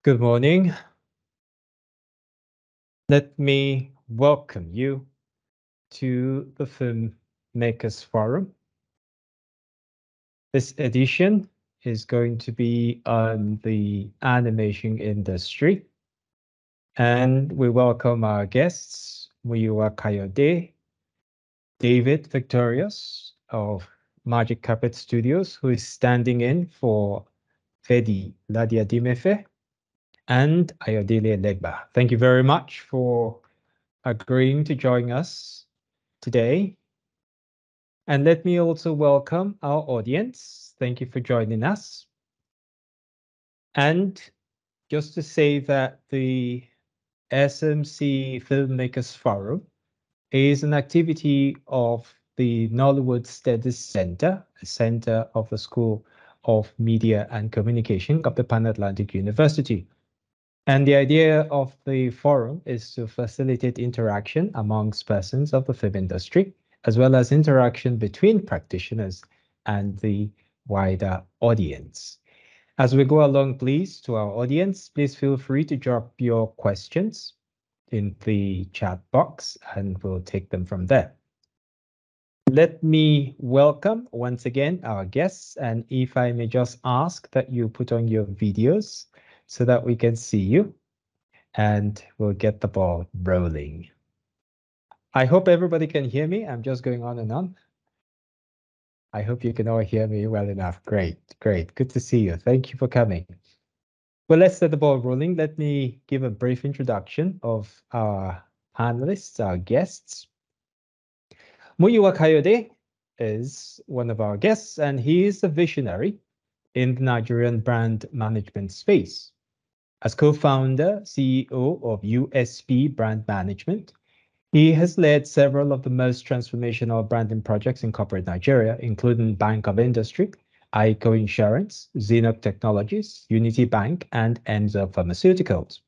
Good morning. Let me welcome you to the Filmmakers Forum. This edition is going to be on the animation industry. And we welcome our guests, Muyiwa Kayode, David Victorious of Magic Carpet Studios, who is standing in for Ferdinand Adimefe, and Ayodele Elegba. Thank you very much for agreeing to join us today. And let me also welcome our audience. Thank you for joining us. And just to say that the SMC Filmmakers Forum is an activity of the Nollywood Studies Center, a center of the School of Media and Communication of the Pan-Atlantic University. And the idea of the forum is to facilitate interaction amongst persons of the film industry, as well as interaction between practitioners and the wider audience. As we go along, please, to our audience, please feel free to drop your questions in the chat box, and we'll take them from there. Let me welcome once again our guests, and if I may just ask that you put on your videos so that we can see you, and we'll get the ball rolling. I hope everybody can hear me. I'm just going on and on. I hope you can all hear me well enough. Great, great. Good to see you. Thank you for coming. Well, let's set the ball rolling. Let me give a brief introduction of our panelists, our guests. Muyiwa Kayode is one of our guests, and he is a visionary in the Nigerian brand management space. As co-founder, CEO of USP Brand Management, he has led several of the most transformational branding projects in corporate Nigeria, including Bank of Industry, ICO Insurance, Zenok Technologies, Unity Bank, and Enzo Pharmaceuticals.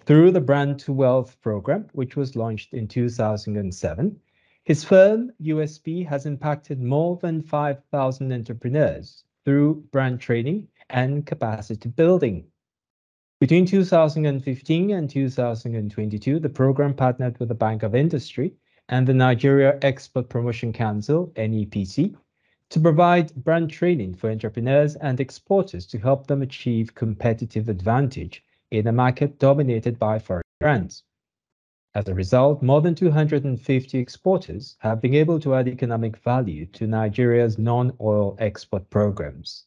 Through the Brand to Wealth program, which was launched in 2007, his firm, USP, has impacted more than 5,000 entrepreneurs through brand training and capacity building. Between 2015 and 2022, the program partnered with the Bank of Industry and the Nigeria Export Promotion Council, NEPC, to provide brand training for entrepreneurs and exporters to help them achieve competitive advantage in a market dominated by foreign brands. As a result, more than 250 exporters have been able to add economic value to Nigeria's non-oil export programs.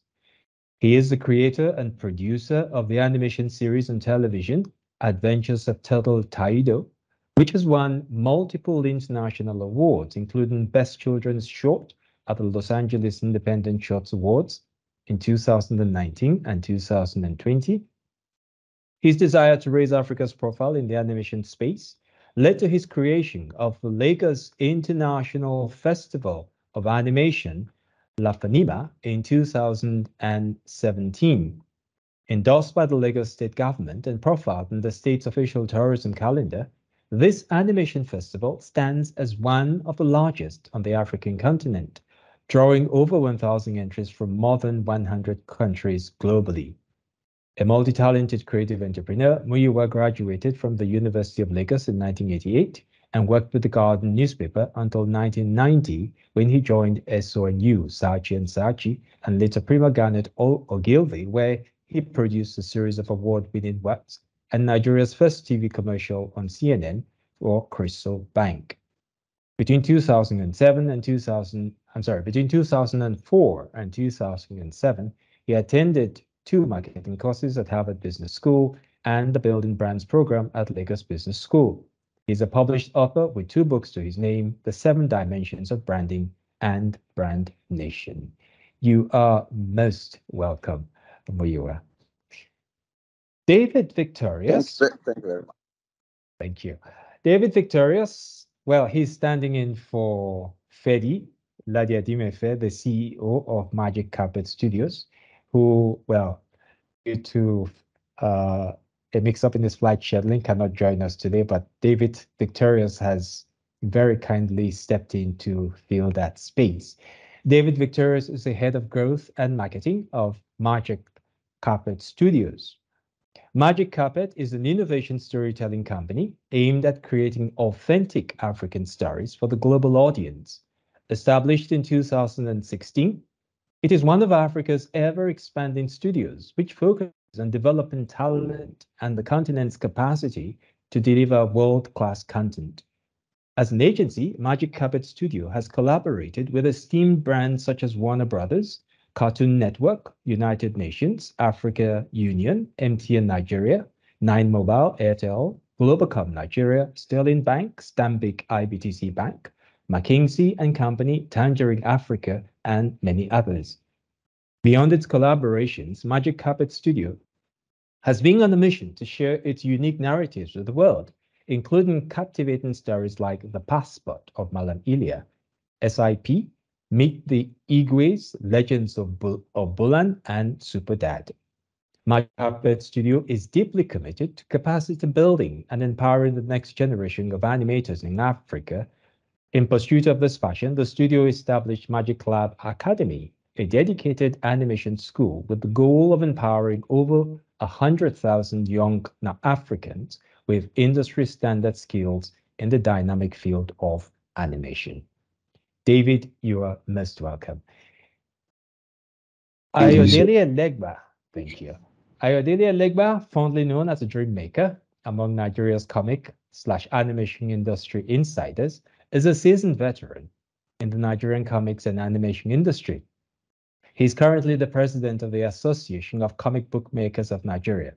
He is the creator and producer of the animation series on television, Adventures of Turtle Taido, which has won multiple international awards, including Best Children's Short at the Los Angeles Independent Shorts Awards in 2019 and 2020. His desire to raise Africa's profile in the animation space led to his creation of the Lagos International Festival of Animation, La FANIMA, in 2017. Endorsed by the Lagos state government and profiled in the state's official tourism calendar, this animation festival stands as one of the largest on the African continent, drawing over 1,000 entries from more than 100 countries globally. A multi-talented creative entrepreneur, Muyiwa graduated from the University of Lagos in 1988 and worked with the Guardian newspaper until 1990, when he joined SONU, Saatchi & Saatchi, and later Prima Garnet Ogilvy, where he produced a series of award-winning works and Nigeria's first TV commercial on CNN for Crystal Bank. Between 2004 and 2007, he attended 2 marketing courses at Harvard Business School and the Building Brands program at Lagos Business School. He's a published author with 2 books to his name, The 7 Dimensions of Branding and Brand Nation. You are most welcome, Muyiwa. David Victorious. Thank you very much. Thank you. David Victorious, well, he's standing in for Ferdinand Adimefe, the CEO of Magic Carpet Studios, who, well, due to a mix-up in his flight scheduling, cannot join us today, but David Victorious has very kindly stepped in to fill that space. David Victorious is the head of growth and marketing of Magic Carpet Studios. Magic Carpet is an innovation storytelling company aimed at creating authentic African stories for the global audience. Established in 2016, it is one of Africa's ever-expanding studios, which focuses on developing talent and the continent's capacity to deliver world-class content. As an agency, Magic Carpet Studio has collaborated with esteemed brands such as Warner Brothers, Cartoon Network, United Nations, Africa Union, MTN Nigeria, Nine Mobile, Airtel, Globacom Nigeria, Sterling Bank, Stanbic IBTC Bank, McKinsey and Company, Tangerine Africa, and many others. Beyond its collaborations, Magic Carpet Studio has been on a mission to share its unique narratives with the world, including captivating stories like The Passport of Malam Ilya, SIP, Meet the Igwes, Legends of Bulan, and Super Dad. My Carpet Studio is deeply committed to capacity building and empowering the next generation of animators in Africa. In pursuit of this passion, the studio established Magic Lab Academy, a dedicated animation school with the goal of empowering over 100,000 young Africans with industry standard skills in the dynamic field of animation. David, you are most welcome. Ayodele Elegba, thank you. Ayodele Elegba, fondly known as a dream maker among Nigeria's comic/animation industry insiders, is a seasoned veteran in the Nigerian comics and animation industry. He's currently the president of the Association of Comic Book Makers of Nigeria.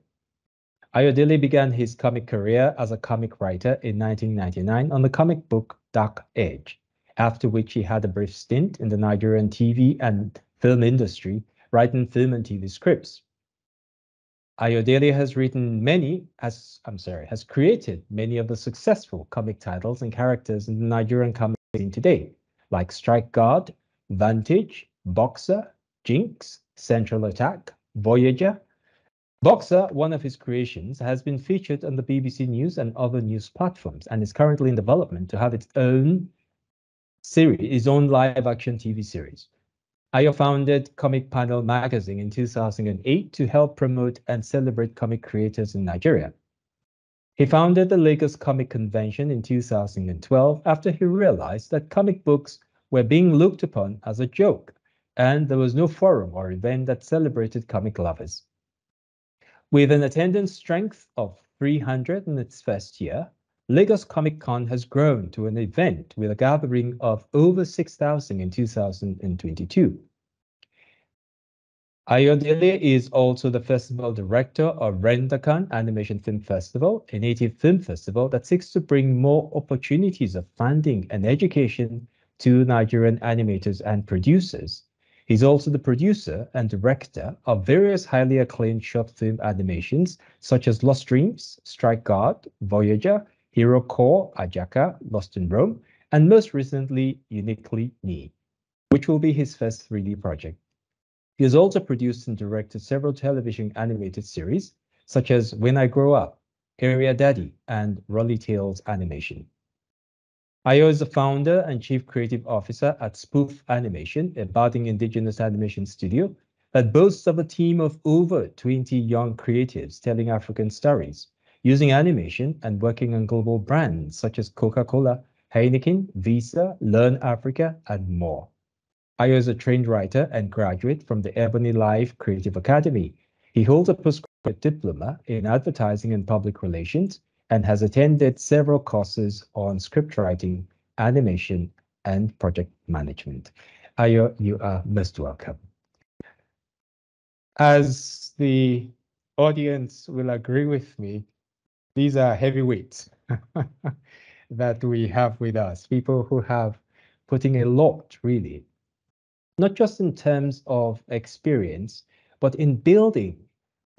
Ayodele began his comic career as a comic writer in 1999 on the comic book Dark Age, after which he had a brief stint in the Nigerian TV and film industry, writing film and TV scripts. Ayodele has created many of the successful comic titles and characters in the Nigerian comic scene today, like Strike Guard, Vantage, Boxer, Jinx, Central Attack, Voyager. Boxer, one of his creations, has been featured on the BBC News and other news platforms and is currently in development to have its own live-action TV series. Ayo founded Comic Panel magazine in 2008 to help promote and celebrate comic creators in Nigeria. He founded the Lagos Comic Convention in 2012 after he realized that comic books were being looked upon as a joke, and there was no forum or event that celebrated comic lovers. With an attendance strength of 300 in its first year, Lagos Comic Con has grown to an event with a gathering of over 6,000 in 2022. Ayodele is also the festival director of Rendakan Animation Film Festival, a native film festival that seeks to bring more opportunities of funding and education to Nigerian animators and producers. He's also the producer and director of various highly acclaimed short film animations, such as Lost Dreams, Strike Guard, Voyager, Hero Core, Ajaka, Lost in Rome, and most recently, Uniquely Me, which will be his first 3D project. He has also produced and directed several television animated series, such as When I Grow Up, Area Daddy, and Rolly Tales Animation. Ayo is the founder and chief creative officer at Spoof Animation, a budding indigenous animation studio that boasts of a team of over 20 young creatives telling African stories, using animation and working on global brands such as Coca-Cola, Heineken, Visa, Learn Africa, and more. Ayo is a trained writer and graduate from the Ebony Life Creative Academy. He holds a postgraduate diploma in advertising and public relations and has attended several courses on script writing, animation, and project management. Ayo, you are most welcome. As the audience will agree with me, these are heavyweights that we have with us, people who have putting a lot, really, not just in terms of experience, but in building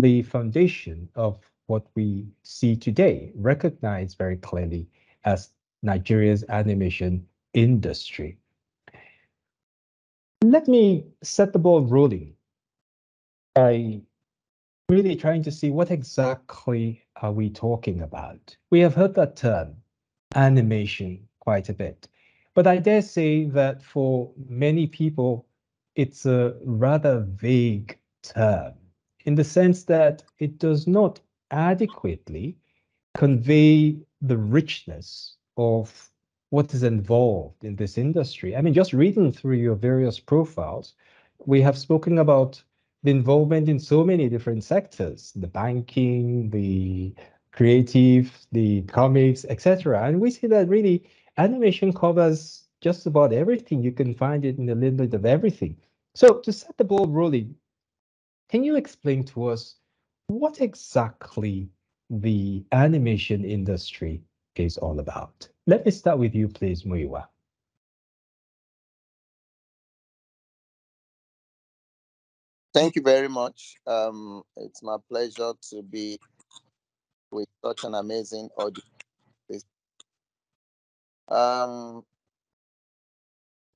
the foundation of what we see today, recognized very clearly as Nigeria's animation industry. Let me set the ball rolling by really trying to see what exactly are we talking about. We have heard that term, animation, quite a bit, but I dare say that for many people, it's a rather vague term in the sense that it does not adequately convey the richness of what is involved in this industry. I mean, just reading through your various profiles, we have spoken about the involvement in so many different sectors, the banking, the creative, the comics, etc. And we see that really animation covers just about everything. You can find it in a little bit of everything. So to set the ball rolling, can you explain to us what exactly the animation industry is all about? Let me start with you, please, Muyiwa. Thank you very much. It's my pleasure to be with such an amazing audience. Um,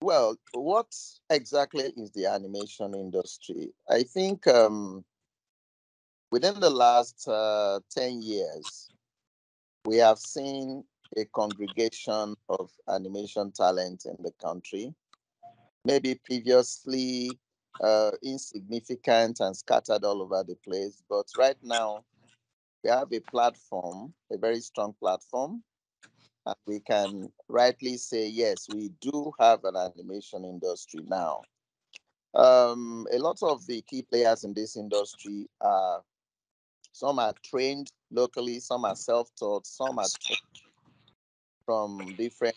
well, what exactly is the animation industry? I think within the last 10 years, we have seen a congregation of animation talent in the country, maybe previously insignificant and scattered all over the place. But right now, we have a platform, a very strong platform, and we can rightly say, yes, we do have an animation industry now. A lot of the key players in this industry are, some are trained locally, some are self-taught, some are trained from different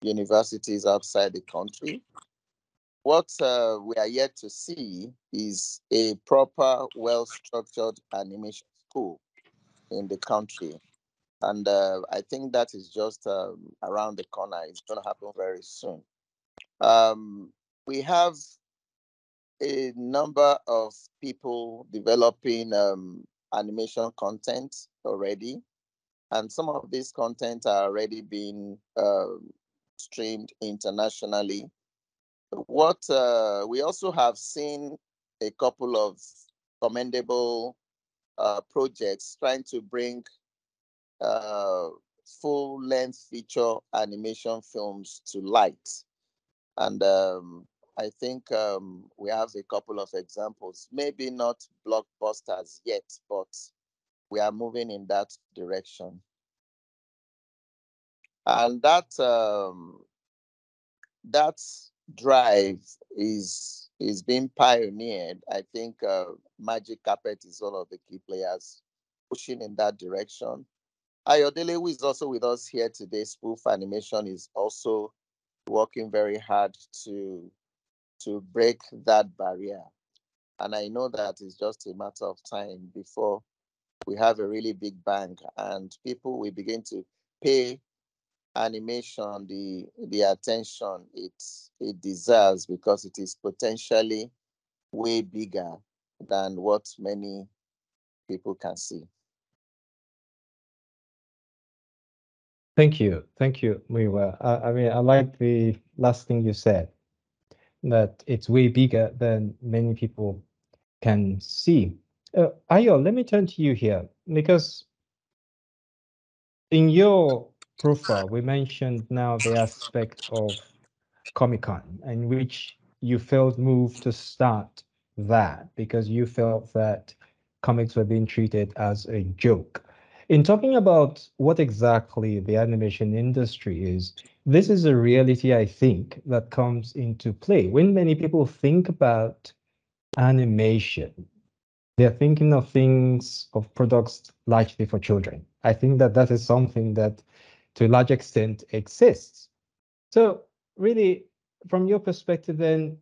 universities outside the country. What we are yet to see is a proper, well-structured animation school in the country. And I think that is just around the corner. It's going to happen very soon. We have a number of people developing animation content already, and some of this content are already being streamed internationally. What we also have seen a couple of commendable projects trying to bring uh, full-length feature animation films to light. And I think we have a couple of examples, maybe not blockbusters yet, but we are moving in that direction. And that drive is being pioneered. I think Magic Carpet is one of the key players pushing in that direction. Ayodele, who is also with us here today, Spoof Animation, is also working very hard to break that barrier. And I know that it's just a matter of time before we have a really big bang and people will begin to pay animation the attention it deserves, because it is potentially way bigger than what many people can see. Thank you, Muyiwa. I mean, I like the last thing you said, that it's way bigger than many people can see. Ayo, let me turn to you here, because in your profile, we mentioned now the aspect of Comic-Con, in which you felt moved to start that because you felt that comics were being treated as a joke. In talking about what exactly the animation industry is, this is a reality, I think, that comes into play. When many people think about animation, they're thinking of things, of products largely for children. I think that that is something that to a large extent exists. So really, from your perspective, then,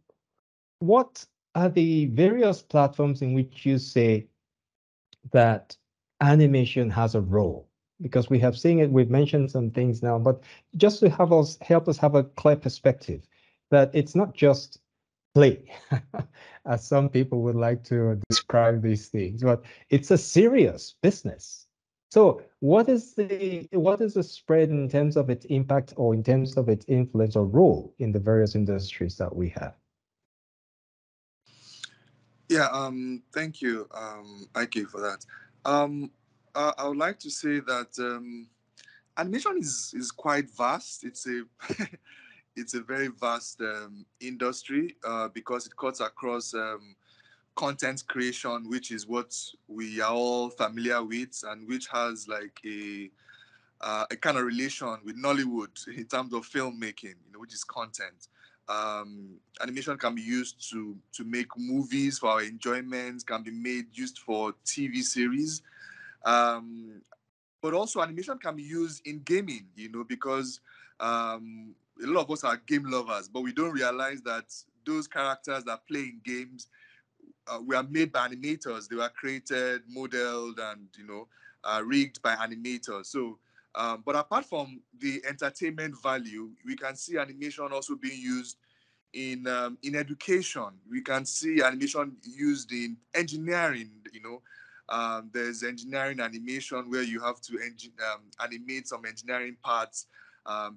what are the various platforms in which you say that animation has a role? Because we have seen it, we've mentioned some things now, but just to have us help us have a clear perspective that it's not just play, as some people would like to describe these things, but it's a serious business. So what is the spread in terms of its impact or in terms of its influence or role in the various industries that we have? Yeah, thank you, Ike, for that. Um, I would like to say that animation is quite vast. It's a it's a very vast industry because it cuts across content creation, which is what we are all familiar with, and which has like a kind of relation with Nollywood in terms of filmmaking, which is content. Animation can be used to make movies for our enjoyment, can be made used for TV series, but also animation can be used in gaming, because a lot of us are game lovers, but we don't realize that those characters that play in games were made by animators. They were created, modeled, and rigged by animators. So, but apart from the entertainment value, we can see animation also being used in education. We can see animation used in engineering. There's engineering animation where you have to animate some engineering parts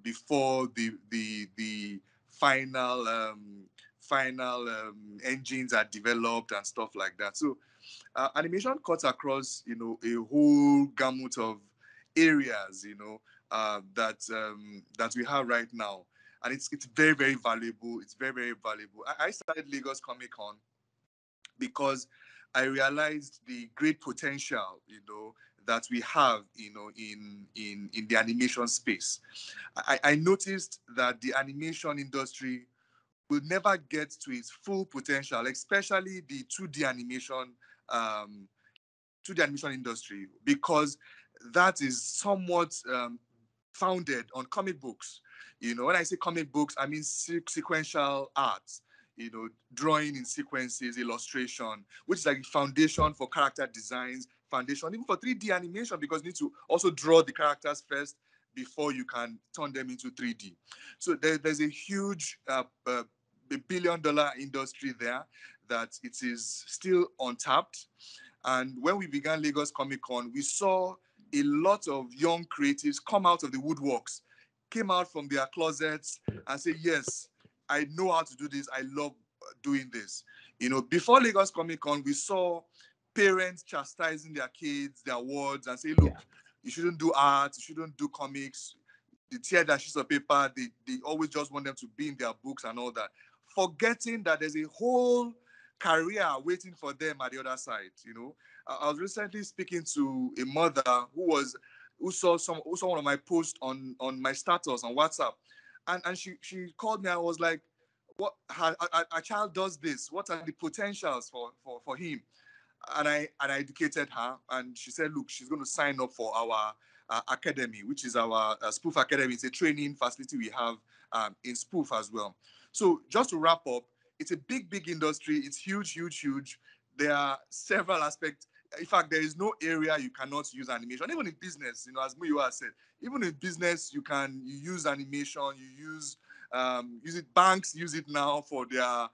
before the final engines are developed and stuff like that. So animation cuts across a whole gamut of areas that we have right now, and it's very, very valuable. It's very, very valuable. I started Lagos Comic Con because I realized the great potential that we have in the animation space. I noticed that the animation industry will never get to its full potential, especially the 2D animation um, industry, because that is somewhat founded on comic books. When I say comic books, I mean sequential arts, drawing in sequences, illustration, which is like the foundation for character designs, foundation even for 3D animation, because you need to also draw the characters first before you can turn them into 3D. So there's a huge $1 billion industry there that it is still untapped. And when we began Lagos Comic Con, we saw a lot of young creatives come out of the woodworks, came out from their closets and say, yes, I know how to do this. I love doing this. Before Lagos Comic Con, we saw parents chastising their kids, their wards, and say, look, you shouldn't do art, you shouldn't do comics. They tear their sheets of paper. They always just want them to be in their books and all that, forgetting that there's a whole career waiting for them at the other side. I was recently speaking to a mother who saw one of my posts on my status on WhatsApp, and she called me. I was like, what, her child does this, what are the potentials for him? And I educated her, and she said, look, she's going to sign up for our academy, which is our Spoof Academy. It's a training facility we have in Spoof as well. So just to wrap up, it's a big industry. It's huge, huge, huge. There are several aspects. In fact, there is no area you cannot use animation. Even in business, as Muyiwa said, even in business, you use animation. You use it. Banks use it now for their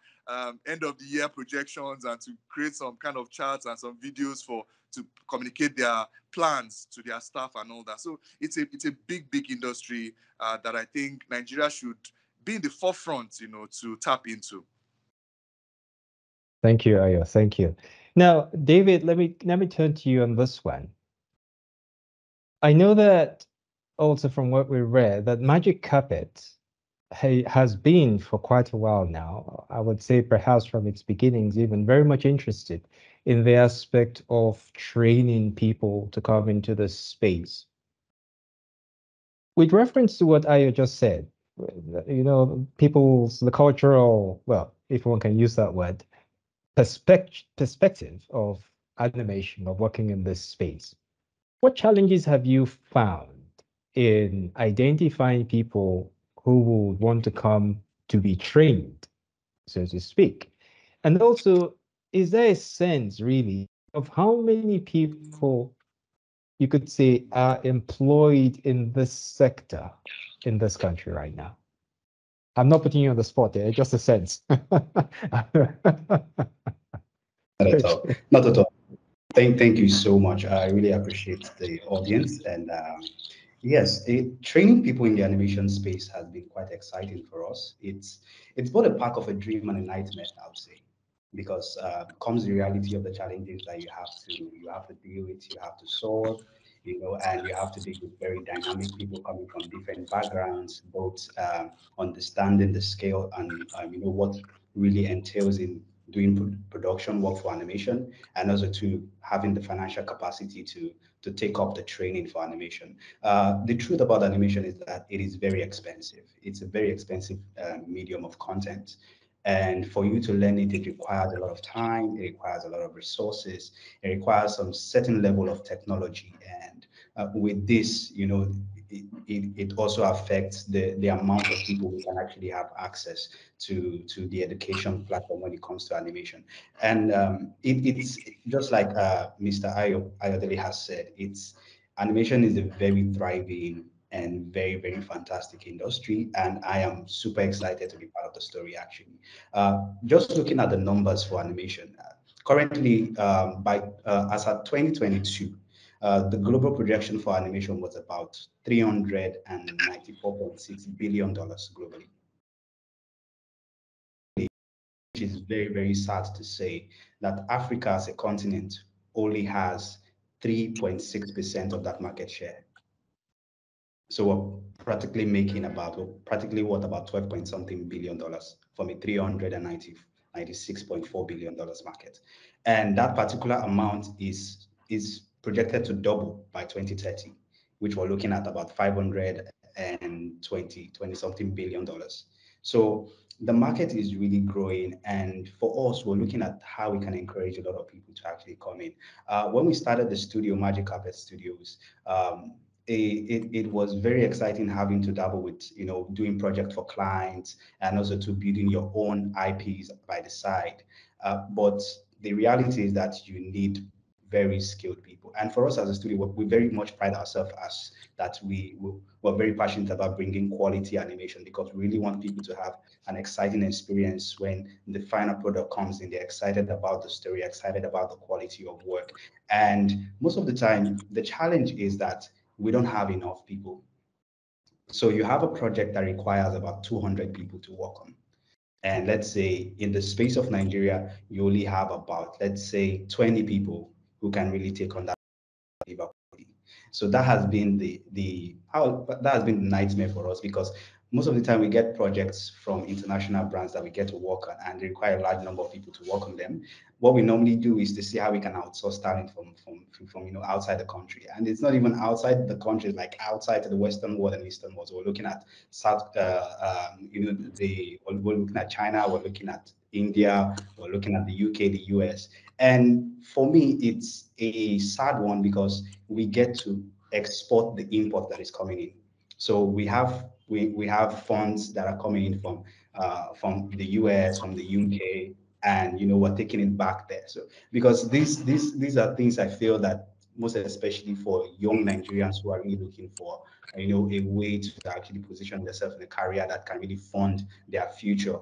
end of the year projections and to create some kind of charts and some videos to communicate their plans to their staff and all that. So it's a big industry that I think Nigeria should be in the forefront, to tap into. Thank you, Ayo. Thank you. Now, David, let me turn to you on this one. I know that also from what we read that Magic Carpet has been for quite a while now. I would say perhaps from its beginnings, even very much interested in the aspect of training people to come into this space. With reference to what Ayo just said, the cultural, well, if one can use that word, perspective of animation, of working in this space. What challenges have you found in identifying people who would want to come to be trained, so to speak? And also, is there a sense really of how many people you could say are employed in this sector in this country right now? I'm not putting you on the spot there, just a sense. Not at all. Not at all. Thank you so much. I really appreciate the audience. And yes, training people in the animation space has been quite exciting for us. It's both a pack of a dream and a nightmare, I would say, because comes the reality of the challenges that you have to deal with, you have to solve, and you have to deal with very dynamic people coming from different backgrounds, both understanding the scale and what really entails in doing production work for animation, and also to having the financial capacity to take up the training for animation. The truth about animation is that it is very expensive. It's a very expensive medium of content. And for you to learn it, it requires a lot of time, it requires a lot of resources, it requires some certain level of technology. And with this, it also affects the amount of people who can actually have access to the education platform when it comes to animation. And it's just like Mr. Ayodele has said, animation is a very thriving and very, very fantastic industry. And I am super excited to be part of the story, actually. Just looking at the numbers for animation, currently, as at 2022, the global projection for animation was about $394.6 billion globally, which is very, very sad to say that Africa as a continent only has 3.6% of that market share. So we're practically making practically what, about 12 point something billion dollars from a $396.4 billion market. And that particular amount is projected to double by 2030, which we're looking at about 520 something billion dollars. So the market is really growing. And for us, we're looking at how we can encourage a lot of people to actually come in. When we started the studio, Magic Carpet Studios, it was very exciting having to dabble with, doing project for clients and also to building your own IPs by the side. But the reality is that you need very skilled people. And for us as a studio, we very much pride ourselves as that we're very passionate about bringing quality animation, because we really want people to have an exciting experience when the final product comes in. They're excited about the story, excited about the quality of work. And most of the time, the challenge is that we don't have enough people. So you have a project that requires about 200 people to work on. And let's say in the space of Nigeria, you only have about, let's say, 20 people who can really take on that. So that has been that has been the nightmare for us, because most of the time we get projects from international brands that we get to work on, and they require a large number of people to work on them. What we normally do is to see how we can outsource talent from outside the country, and it's not even outside the country, like outside to the Western world and Eastern world. So we're looking at we're looking at China, we're looking at India, we're looking at the UK, the US. And for me, it's a sad one, because we get to export the import that is coming in. So we have funds that are coming in from the US, from the UK, and we're taking it back there. So because these are things I feel that most especially for young Nigerians who are really looking for a way to actually position themselves in a career that can really fund their future,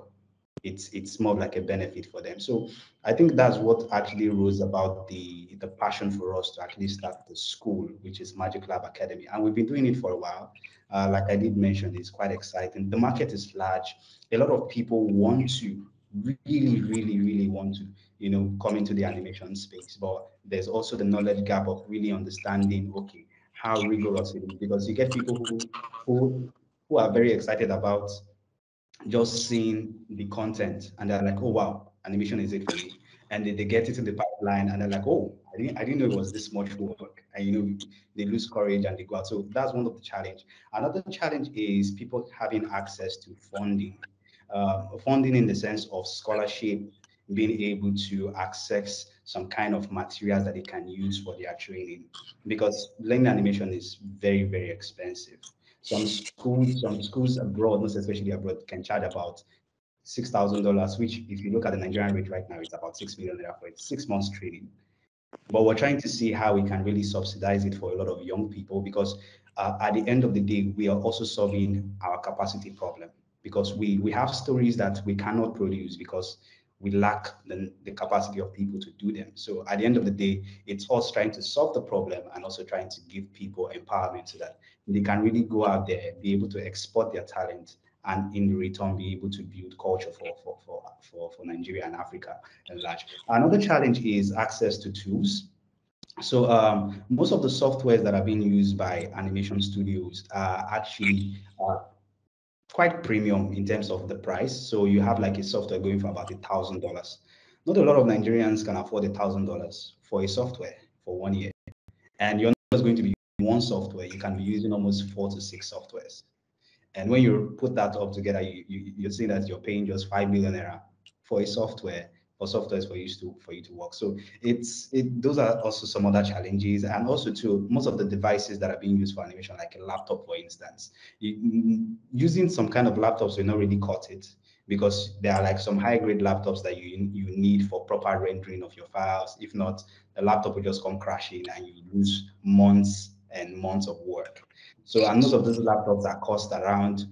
it's more like a benefit for them. So I think that's what actually rose about the passion for us to actually start the school, which is Magic Lab Academy, and we've been doing it for a while. Like I did mention, it's quite exciting. The market is large. A lot of people want to really, really, really want to come into the animation space, but there's also the knowledge gap of really understanding, okay, how rigorous it is, because you get people who are very excited about just seeing the content, and they're like, oh wow, animation is it for me. And they get it in the pipeline, and they're like, oh, I didn't know it was this much work. And they lose courage and they go out. So that's one of the challenge. Another challenge is people having access to funding. Funding in the sense of scholarship, being able to access some kind of materials that they can use for their training, because learning animation is very, very expensive. Some schools abroad, most especially abroad, can charge about $6,000, which, if you look at the Nigerian rate right now, it's about 6 million naira for 6 months training. But we're trying to see how we can really subsidize it for a lot of young people, because at the end of the day, we are also solving our capacity problem, because we have stories that we cannot produce because we lack the capacity of people to do them. So at the end of the day, it's us trying to solve the problem and also trying to give people empowerment so that they can really go out there, be able to export their talent, and in return be able to build culture for Nigeria and Africa at large. Another challenge is access to tools. So most of the softwares that are being used by animation studios are actually quite premium in terms of the price. So you have like a software going for about $1,000. not a lot of Nigerians can afford $1,000 for a software for 1 year. And you're not just going to be using one software, you can be using almost 4 to 6 softwares. And when you put that up together, you see that you're paying just 5 million naira for a software, for softwares for you to work. So those are also some other challenges, and also too, most of the devices that are being used for animation, like a laptop, for instance, using some kind of laptops will not really cut it, because there are like some high grade laptops that you need for proper rendering of your files. If not, the laptop will just come crashing and you lose months and months of work. So, and most of those laptops are cost around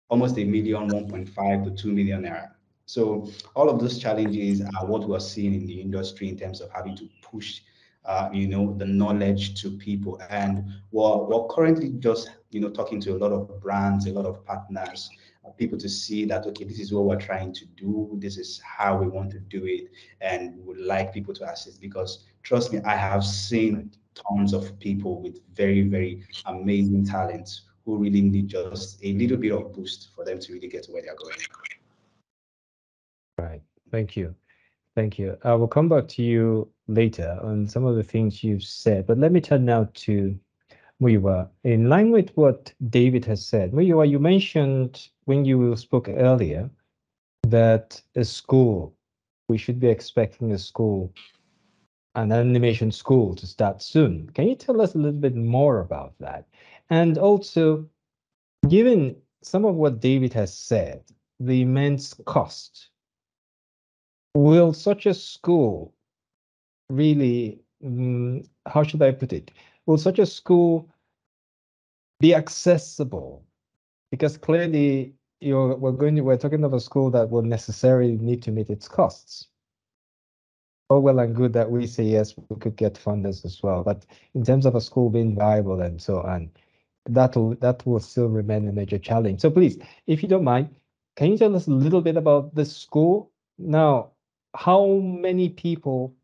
almost a million, 1.5 to 2 million naira. So all of those challenges are what we're seeing in the industry in terms of having to push, the knowledge to people. And we're currently just, talking to a lot of brands, a lot of partners, people to see that, okay, this is what we're trying to do. This is how we want to do it. And we would like people to assist, because trust me, I have seen tons of people with very, very amazing talents who really need just a little bit of boost for them to really get to where they're going. Right. Thank you. Thank you. I will come back to you later on some of the things you've said, but let me turn now to Muyiwa. In line with what David has said, Muyiwa, you mentioned when you spoke earlier that a school, we should be expecting a school, an animation school to start soon. Can you tell us a little bit more about that? And also, given some of what David has said, the immense cost, will such a school really, how should I put it? Will such a school be accessible? Because clearly we're talking of a school that will necessarily need to meet its costs. Oh, well and good that we say, yes, we could get funders as well. But in terms of a school being viable and so on, that will still remain a major challenge. So please, if you don't mind, can you tell us a little bit about the school? Now, how many people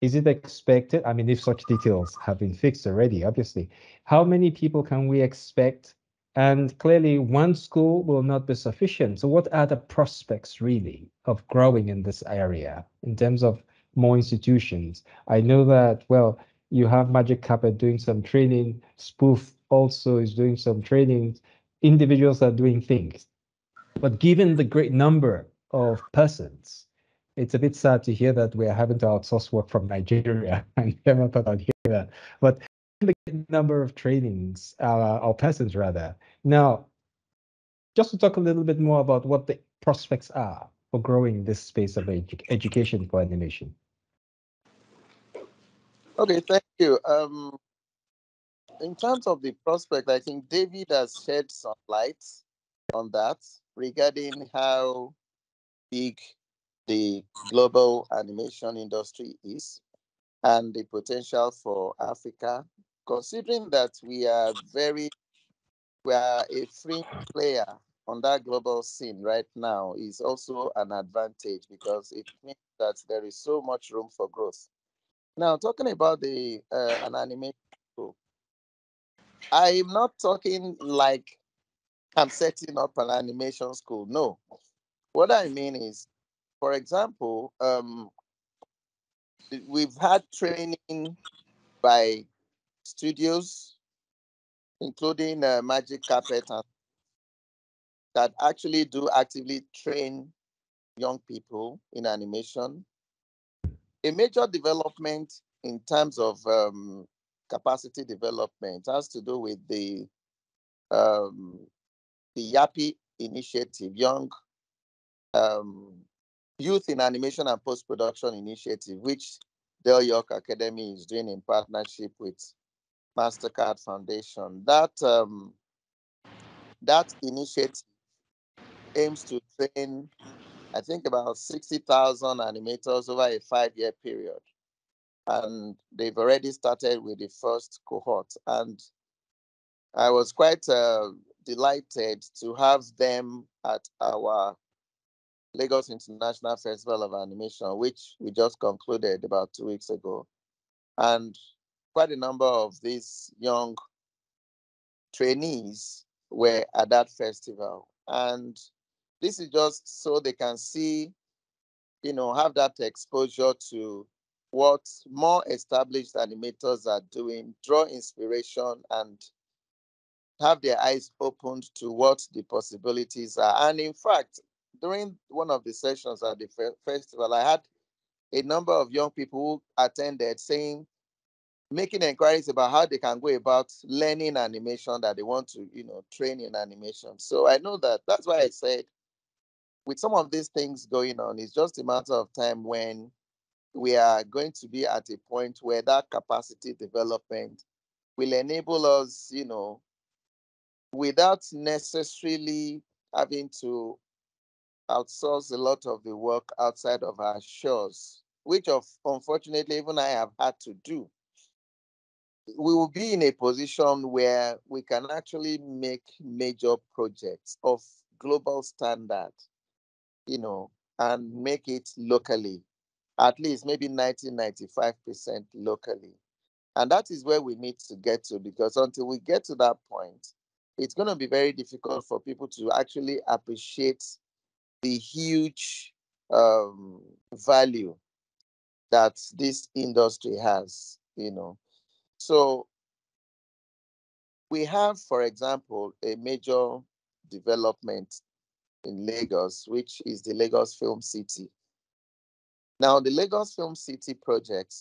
is it expected? I mean, if such details have been fixed already, obviously, how many people can we expect? And clearly, one school will not be sufficient. So what are the prospects really of growing in this area in terms of more institutions? I know that, well, you have Magic Carpet doing some training. Spoof also is doing some training. Individuals are doing things. But given the great number of persons, it's a bit sad to hear that we're having to outsource work from Nigeria. I never thought I'd hear that. But the number of trainings, or persons rather. Now, just to talk a little bit more about what the prospects are for growing this space of education for animation. Okay, thank you. In terms of the prospect, I think David has shed some light on that regarding how big the global animation industry is and the potential for Africa, considering that we are a fringe player on that global scene right now, is also an advantage, because it means that there is so much room for growth. Now, talking about an animation school, I'm not talking like I'm setting up an animation school. No. What I mean is, for example, we've had training by studios, including Magic Carpet, that actually do actively train young people in animation. A major development in terms of capacity development has to do with the YAPI initiative, Young Youth in Animation and Post-Production Initiative, which Del York Academy is doing in partnership with MasterCard Foundation. That initiative aims to train, I think, about 60,000 animators over a 5-year period. And they've already started with the first cohort. And I was quite delighted to have them at our Lagos International Festival of Animation, which we just concluded about 2 weeks ago. And quite a number of these young trainees were at that festival. And this is just so they can see have that exposure to what more established animators are doing, draw inspiration, and have their eyes opened to what the possibilities are. And in fact, during one of the sessions at the festival, I had a number of young people who attended saying, making inquiries about how they can go about learning animation, that they want to, train in animation. So I know that's why I said, with some of these things going on, it's just a matter of time when we are going to be at a point where that capacity development will enable us, without necessarily having to outsource a lot of the work outside of our shores, which unfortunately even I have had to do. We will be in a position where we can actually make major projects of global standard, and make it locally, at least maybe 90-95% locally. And that is where we need to get to, because until we get to that point, it's going to be very difficult for people to actually appreciate the huge value that this industry has, So we have, for example, a major development in Lagos, which is the Lagos Film City. Now, the Lagos Film City project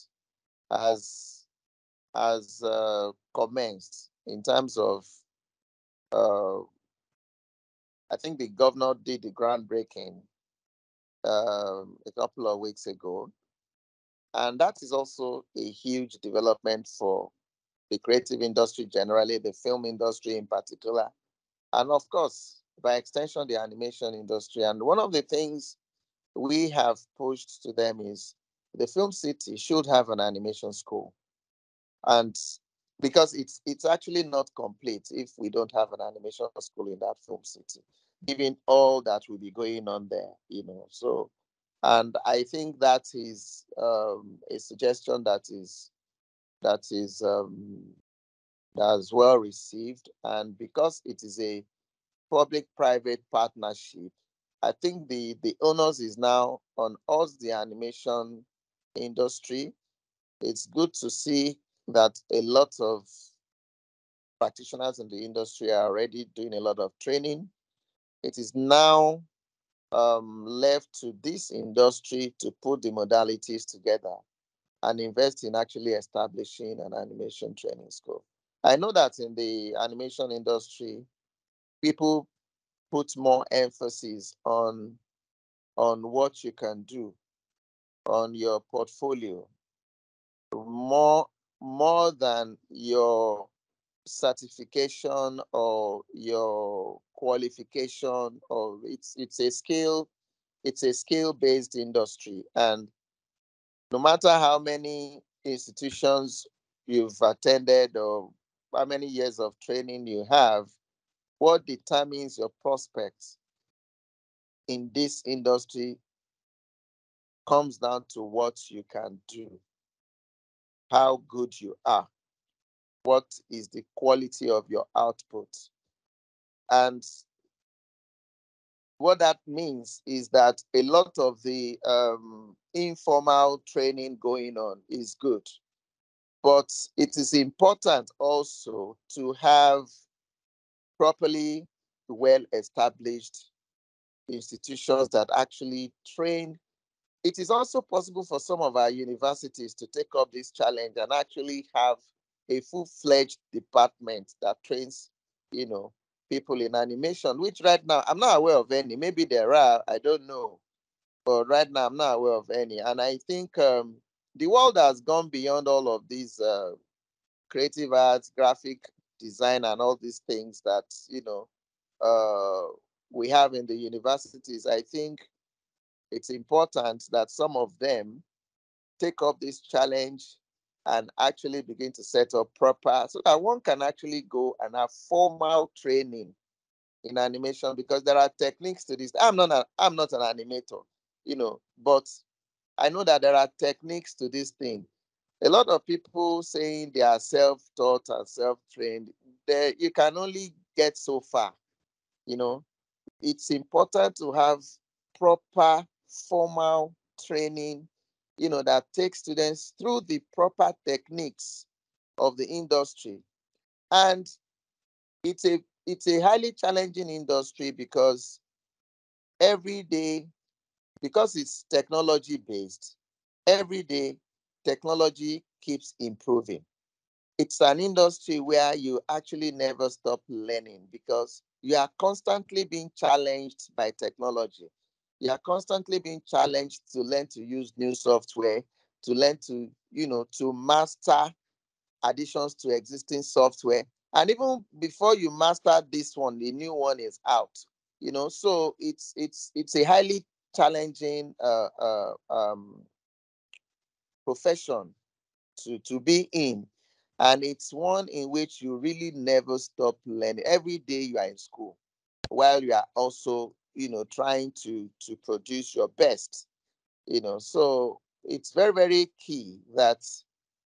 has commenced in terms of, I think the governor did the groundbreaking a couple of weeks ago. And that is also a huge development for the creative industry generally, the film industry in particular, and of course, by extension, the animation industry. And one of the things we have pushed to them is the Film City should have an animation school. And because it's actually not complete if we don't have an animation school in that Film City, given all that will be going on there, So, and I think that is a suggestion that's well received. And because it is a public-private partnership, I think the onus is now on us, the animation industry. It's good to see that a lot of practitioners in the industry are already doing a lot of training. It is now left to this industry to put the modalities together and invest in actually establishing an animation training school. I know that in the animation industry, people put more emphasis on what you can do, on your portfolio, more than your certification or your qualification, or it's a skill-based industry. And no matter how many institutions you've attended or how many years of training you have, what determines your prospects in this industry comes down to what you can do, how good you are, what is the quality of your output. And what that means is that a lot of the informal training going on is good, but it is important also to have properly well-established institutions that actually train. It is also possible for some of our universities to take up this challenge and actually have a full-fledged department that trains, people in animation, which right now, I'm not aware of any. Maybe there are, I don't know. But right now, I'm not aware of any. And I think the world has gone beyond all of these creative arts, graphic design, and all these things that, we have in the universities. I think it's important that some of them take up this challenge and actually begin to set up proper, so that one can actually go and have formal training in animation, because there are techniques to this. I'm not an animator, but I know that there are techniques to this thing. A lot of people saying they are self-taught and self-trained, you can only get so far. It's important to have proper formal training, that takes students through the proper techniques of the industry. And it's a highly challenging industry because every day, because it's technology based, every day technology keeps improving. It's an industry where you actually never stop learning because you are constantly being challenged by technology. You are constantly being challenged to learn to use new software, to learn to, to master additions to existing software. And even before you master this one, the new one is out. So it's a highly challenging profession to be in. And it's one in which you really never stop learning. Every day you are in school while you are also, trying to produce your best, So it's very, very key that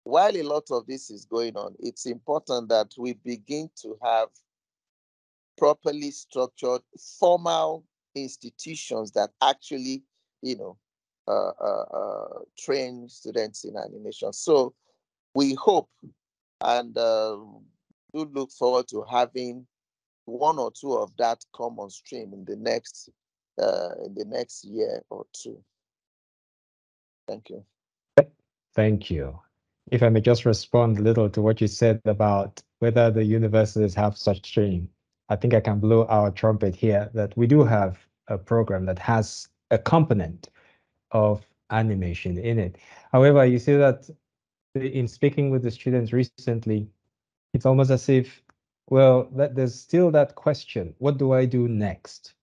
while a lot of this is going on, it's important that we begin to have properly structured formal institutions that actually, train students in animation. So we hope and do look forward to having one or two of that come on stream in the next year or two. Thank you. Thank you. If I may just respond a little to what you said about whether the universities have such training, I think I can blow our trumpet here that we do have a program that has a component of animation in it. However, you see that in speaking with the students recently, it's almost as if, well, that there's still that question, what do I do next?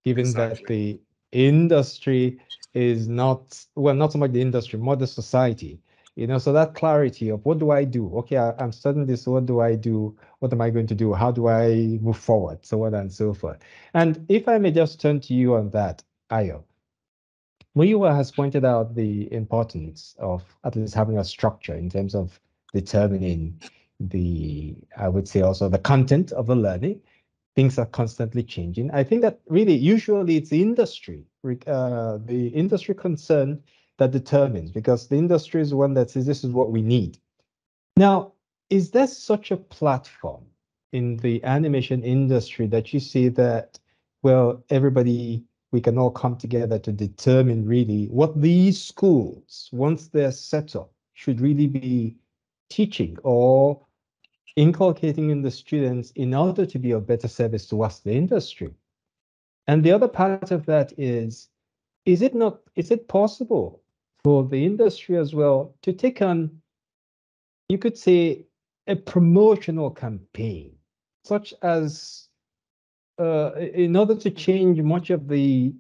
Given that the industry is not, well, not so much the industry, more the society, so that clarity of what do I do? Okay, I'm studying this, what do I do? What am I going to do? How do I move forward? So on and so forth. And if I may just turn to you on that, Ayo. Muyiwa has pointed out the importance of at least having a structure in terms of determining I would say also the content of the learning. Things are constantly changing. I think that really, usually it's the industry concern that determines, because the industry is the one that says this is what we need. Now, is there such a platform in the animation industry that you see that, well, we can all come together to determine really what these schools, once they're set up, should really be teaching or inculcating in the students in order to be of better service towards the industry? And the other part of that is it possible for the industry as well to take on, you could say, a promotional campaign, such as in order to change much of the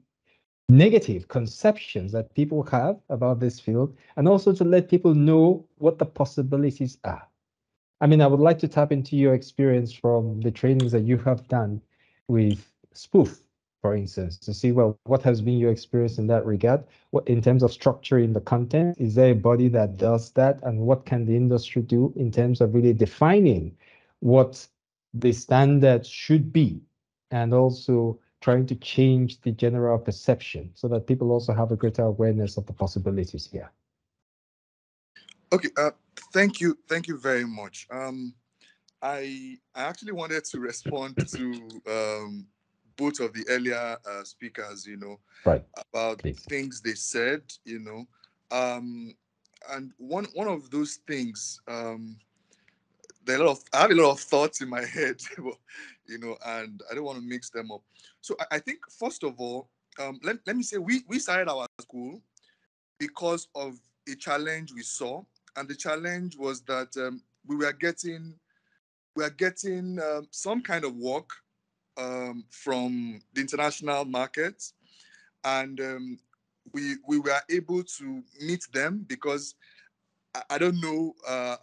negative conceptions that people have about this field, and also to let people know what the possibilities are? I mean, I would like to tap into your experience from the trainings that you have done with Spoof, for instance, to see, well, what has been your experience in that regard? What, in terms of structuring the content, is there a body that does that? And what can the industry do in terms of really defining what the standards should be, and also trying to change the general perception so that people also have a greater awareness of the possibilities here? Okay, thank you very much. I actually wanted to respond to both of the earlier speakers, right, about please. things they said, and one of those things, I have a lot of thoughts in my head, and I don't want to mix them up. So I think first of all, let me say we started our school because of a challenge we saw, and the challenge was that we were getting some kind of work from the international markets, and we were able to meet them because I don't know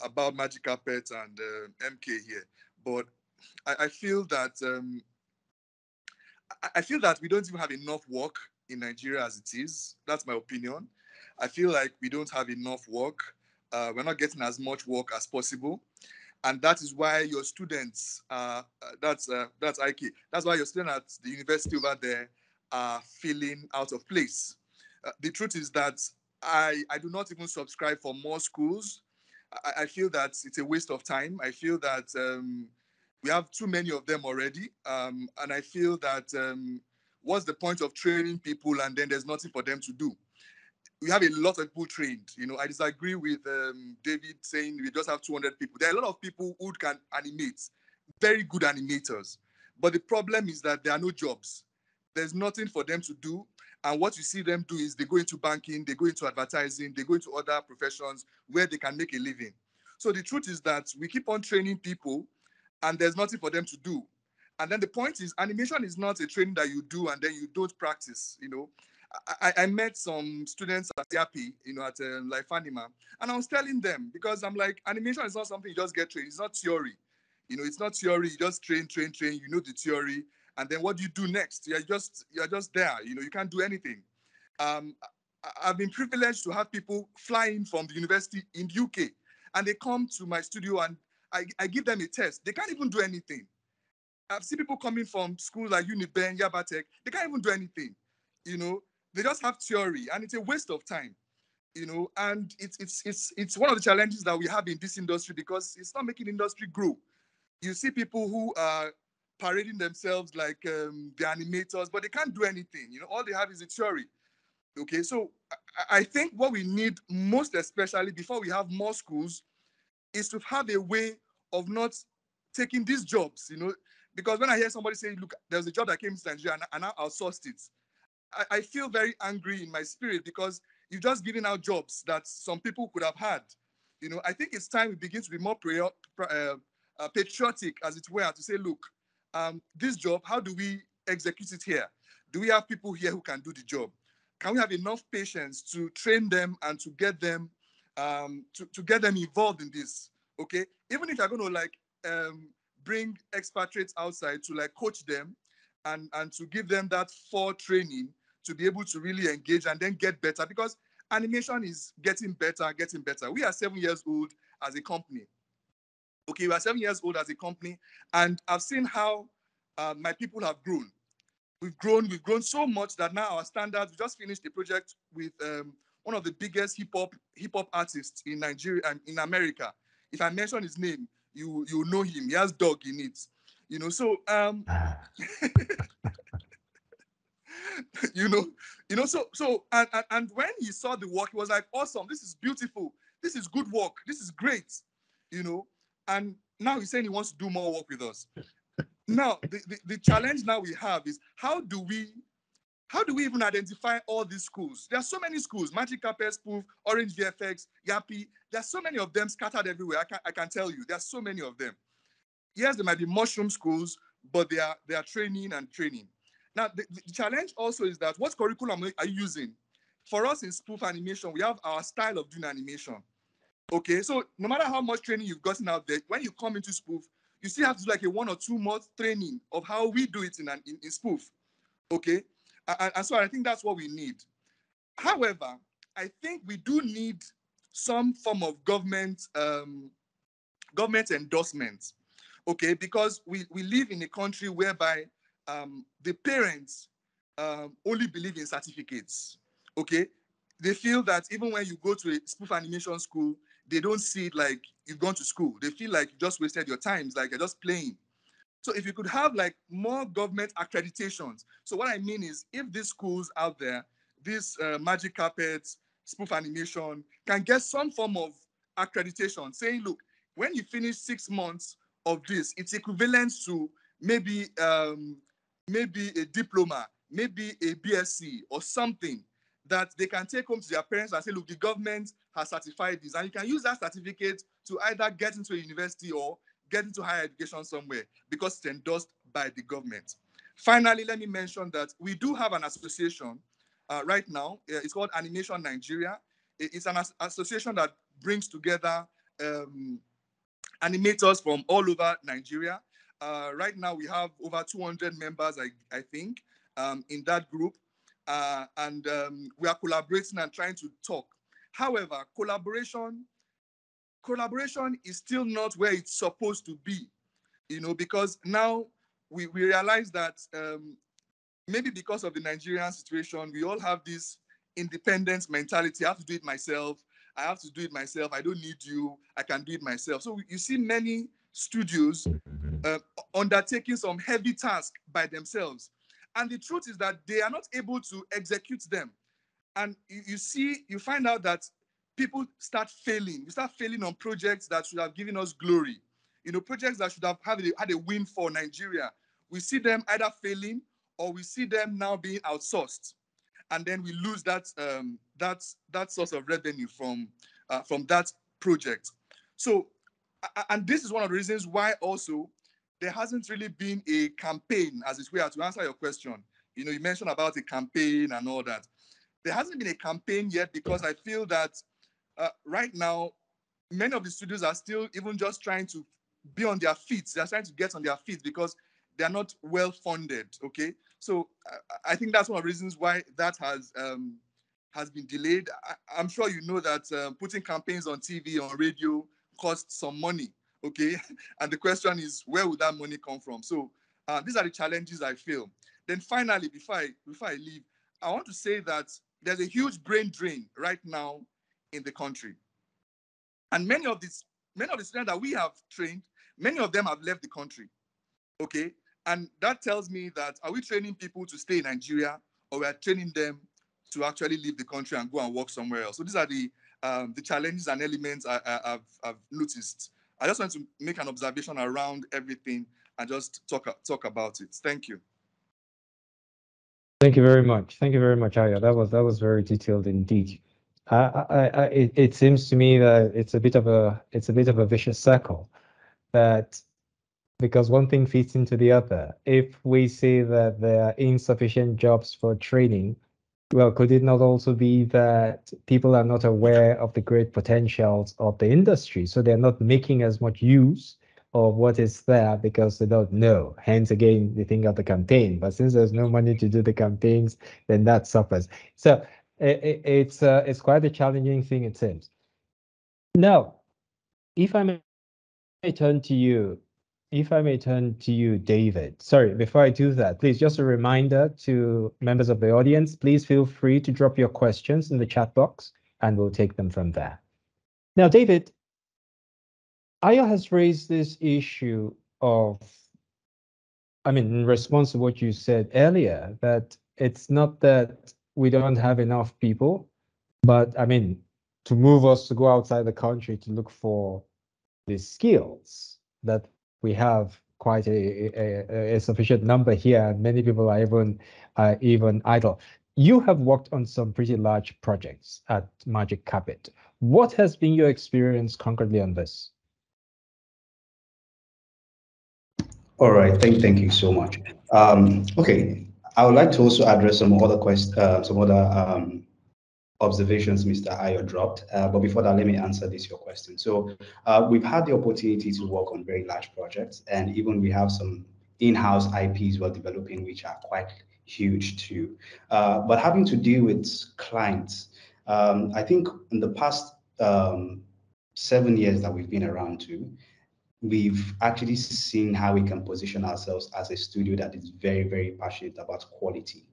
about Magic Carpet and MK here, but I feel that we don't even have enough work in Nigeria as it is. That's my opinion. I feel like we don't have enough work. We're not getting as much work as possible, and that is why your students, that's IK. That's why your students at the university over there are feeling out of place, The truth is that I do not even subscribe for more schools. I feel that it's a waste of time. I feel that we have too many of them already. And I feel that what's the point of training people and then there's nothing for them to do? We have a lot of people trained. You know, I disagree with David saying we just have 200 people. There are a lot of people who can animate, very good animators. But the problem is that there are no jobs. There's nothing for them to do. And what you see them do is they go into banking, they go into advertising, they go into other professions where they can make a living. So the truth is that we keep on training people and there's nothing for them to do. And then the point is, animation is not a training that you do and then you don't practice, you know. I met some students at Yapi, you know, at Life Anima, and I was telling them, because I'm like, animation is not something you just get trained. It's not theory. You know, it's not theory. You just train, you know the theory. And then what do you do next? You're just there. You know, you can't do anything. I've been privileged to have people flying from the university in the UK, and they come to my studio and I give them a test. They can't even do anything. I've seen people coming from schools like Uniben, Yabatek. They can't even do anything. You know, they just have theory, and it's a waste of time. You know, and it's one of the challenges that we have in this industry because it's not making industry grow. You see people who are parading themselves like the animators, but they can't do anything. You know, all they have is a theory. Okay, so I think what we need most especially before we have more schools is to have a way of not taking these jobs, you know, because when I hear somebody say, look, there's a job that came to Nigeria and I outsourced it, I feel very angry in my spirit because you're just giving out jobs that some people could have had. You know, I think it's time we begin to be more patriotic, as it were, to say, look, this job, how do we execute it here? Do we have people here who can do the job? Can we have enough patience to train them and to get them to get them involved in this? Okay, even if you're going to like bring expatriates outside to like coach them and to give them that for training to be able to really engage and then get better, because animation is getting better, getting better. We are 7 years old as a company. Okay, we are 7 years old as a company, and I've seen how my people have grown. We've grown so much that now our standards. We just finished a project with one of the biggest hip hop artists in Nigeria and in America. If I mention his name, you know him. He has dog in it, you know. So you know. So and when he saw the work, he was like, awesome. This is beautiful. This is good work. This is great, you know. And now he's saying he wants to do more work with us. Now the challenge now we have is how do we even identify all these schools? There are so many schools: Magic Carpet, Spoof, Orange VFX, Yapi. There are so many of them scattered everywhere. I can tell you, there are so many of them. Yes, there might be mushroom schools, but they are training and training. Now, the challenge also is that what curriculum are you using? For us in Spoof Animation, we have our style of doing animation. Okay, so no matter how much training you've gotten out there, when you come into Spoof, you still have to do like a 1 or 2 month training of how we do it in Spoof. Okay, and so I think that's what we need. However, I think we do need some form of government endorsement. Okay, because we live in a country whereby the parents only believe in certificates. Okay, they feel that even when you go to a spoof animation school, they don't see it like you've gone to school. They feel like you just wasted your time. It's like you're just playing. So if you could have like more government accreditations. So what I mean is if these schools out there, these magic carpets, spoof animation, can get some form of accreditation saying, look, when you finish 6 months of this, it's equivalent to maybe maybe a diploma, maybe a BSc or something that they can take home to their parents and say, look, the government has certified this. And you can use that certificate to either get into a university or get into higher education somewhere because it's endorsed by the government. Finally, let me mention that we do have an association right now. It's called Animation Nigeria. It's an association that brings together animators from all over Nigeria. Right now, we have over 200 members, I think, in that group. And we are collaborating and trying to talk. However, collaboration is still not where it's supposed to be, you know, because now we realize that maybe because of the Nigerian situation, we all have this independence mentality. I have to do it myself. I have to do it myself. I don't need you. I can do it myself. So you see many studios undertaking some heavy tasks by themselves. And the truth is that they are not able to execute them. And you find out that people start failing. We start failing on projects that should have given us glory. Projects that should have had a win for Nigeria. We see them either failing or we see them now being outsourced. And then we lose that source of revenue from that project. So, and this is one of the reasons why also there hasn't really been a campaign, as it were, to answer your question. You mentioned about a campaign and all that. There hasn't been a campaign yet because I feel that right now, many of the studios are still even just trying to be on their feet. They're trying to get on their feet because they're not well funded. Okay, so I think that's one of the reasons why that has been delayed. I'm sure you know that putting campaigns on TV, on radio, costs some money. Okay, and the question is, where would that money come from? So these are the challenges I feel. Then finally, before I leave, I want to say that there's a huge brain drain right now in the country. And many of the students that we have trained, many of them have left the country. Okay. And that tells me that, are we training people to stay in Nigeria, or we are training them to actually leave the country and go and work somewhere else? So these are the challenges and elements I've noticed. I just want to make an observation around everything and just talk about it. Thank you. Thank you very much. Thank you very much, Aya. That was very detailed indeed. It seems to me that it's a bit of a vicious circle, that because one thing feeds into the other. If we say that there are insufficient jobs for training, well, could it not also be that people are not aware of the great potentials of the industry, so they're not making as much use of what is there because they don't know? Hence, again, they think of the campaign. But since there's no money to do the campaigns, then that suffers. So it's quite a challenging thing, it seems. Now, if I may turn to you, David. Sorry, before I do that, please, just a reminder to members of the audience, please feel free to drop your questions in the chat box and we'll take them from there. Now, David, Aya has raised this issue of, in response to what you said earlier, that it's not that we don't have enough people, but to move us to go outside the country to look for the skills, that we have quite a sufficient number here, and many people are even idle. You have worked on some pretty large projects at Magic Carpet. What has been your experience concretely on this? All right, thank you so much. Okay, I would like to also address some other observations Mr. Ayo dropped. But before that, let me answer your question. So we've had the opportunity to work on very large projects, and even we have some in-house IPs we're developing, which are quite huge too. But having to deal with clients, I think in the past 7 years that we've been around too, we've actually seen how we can position ourselves as a studio that is very, very passionate about quality.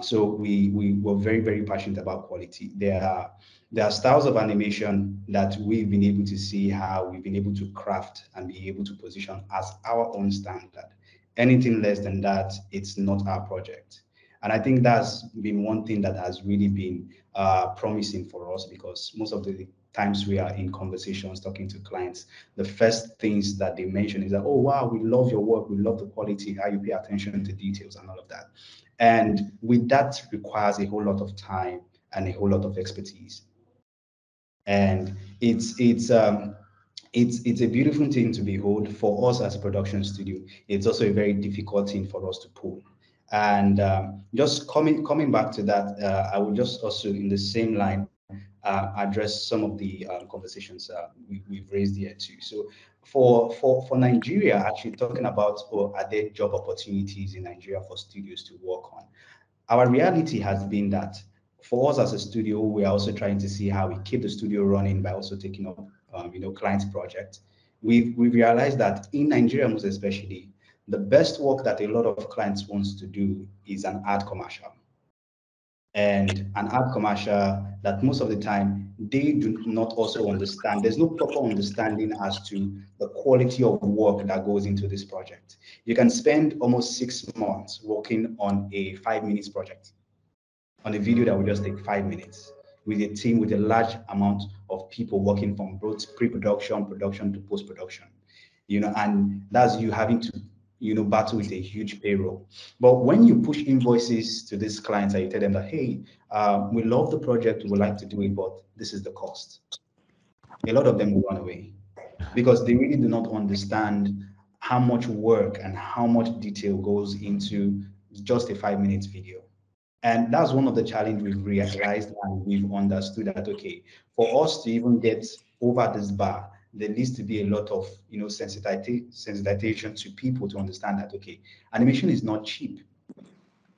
So we were very, very passionate about quality. There are styles of animation that we've been able to see how we've been able to craft and be able to position as our own standard. Anything less than that, it's not our project. And I think that's been one thing that has really been promising for us, because most of the times we are in conversations talking to clients, the first things that they mention is that, oh, wow, we love your work, we love the quality, how you pay attention to details and all of that. And with that requires a whole lot of time and a whole lot of expertise. And it's a beautiful thing to behold for us as a production studio. It's also a very difficult thing for us to pull. And just coming back to that, I would just also in the same line address some of the conversations we've raised here too. So for Nigeria, actually talking about, are there job opportunities in Nigeria for studios to work on? Our reality has been that for us as a studio, we are also trying to see how we keep the studio running by also taking up clients' projects. We've realized that in Nigeria, most especially, the best work that a lot of clients wants to do is an ad commercial. and an ad commercial that most of the time they do not also understand. There's no proper understanding as to the quality of work that goes into this project. You can spend almost 6 months working on a 5 minutes project, on a video that will just take 5 minutes, with a team with a large amount of people working from both pre-production, production to post-production, and that's you having to, battle with a huge payroll. But when you push invoices to these clients and you tell them that, hey, we love the project, we would like to do it, but this is the cost. A lot of them will run away because they really do not understand how much work and how much detail goes into just a 5 minutes video. And that's one of the challenge we've realized and we've understood that, okay, for us to even get over this bar, there needs to be a lot of, sensitization to people to understand that, okay, animation is not cheap.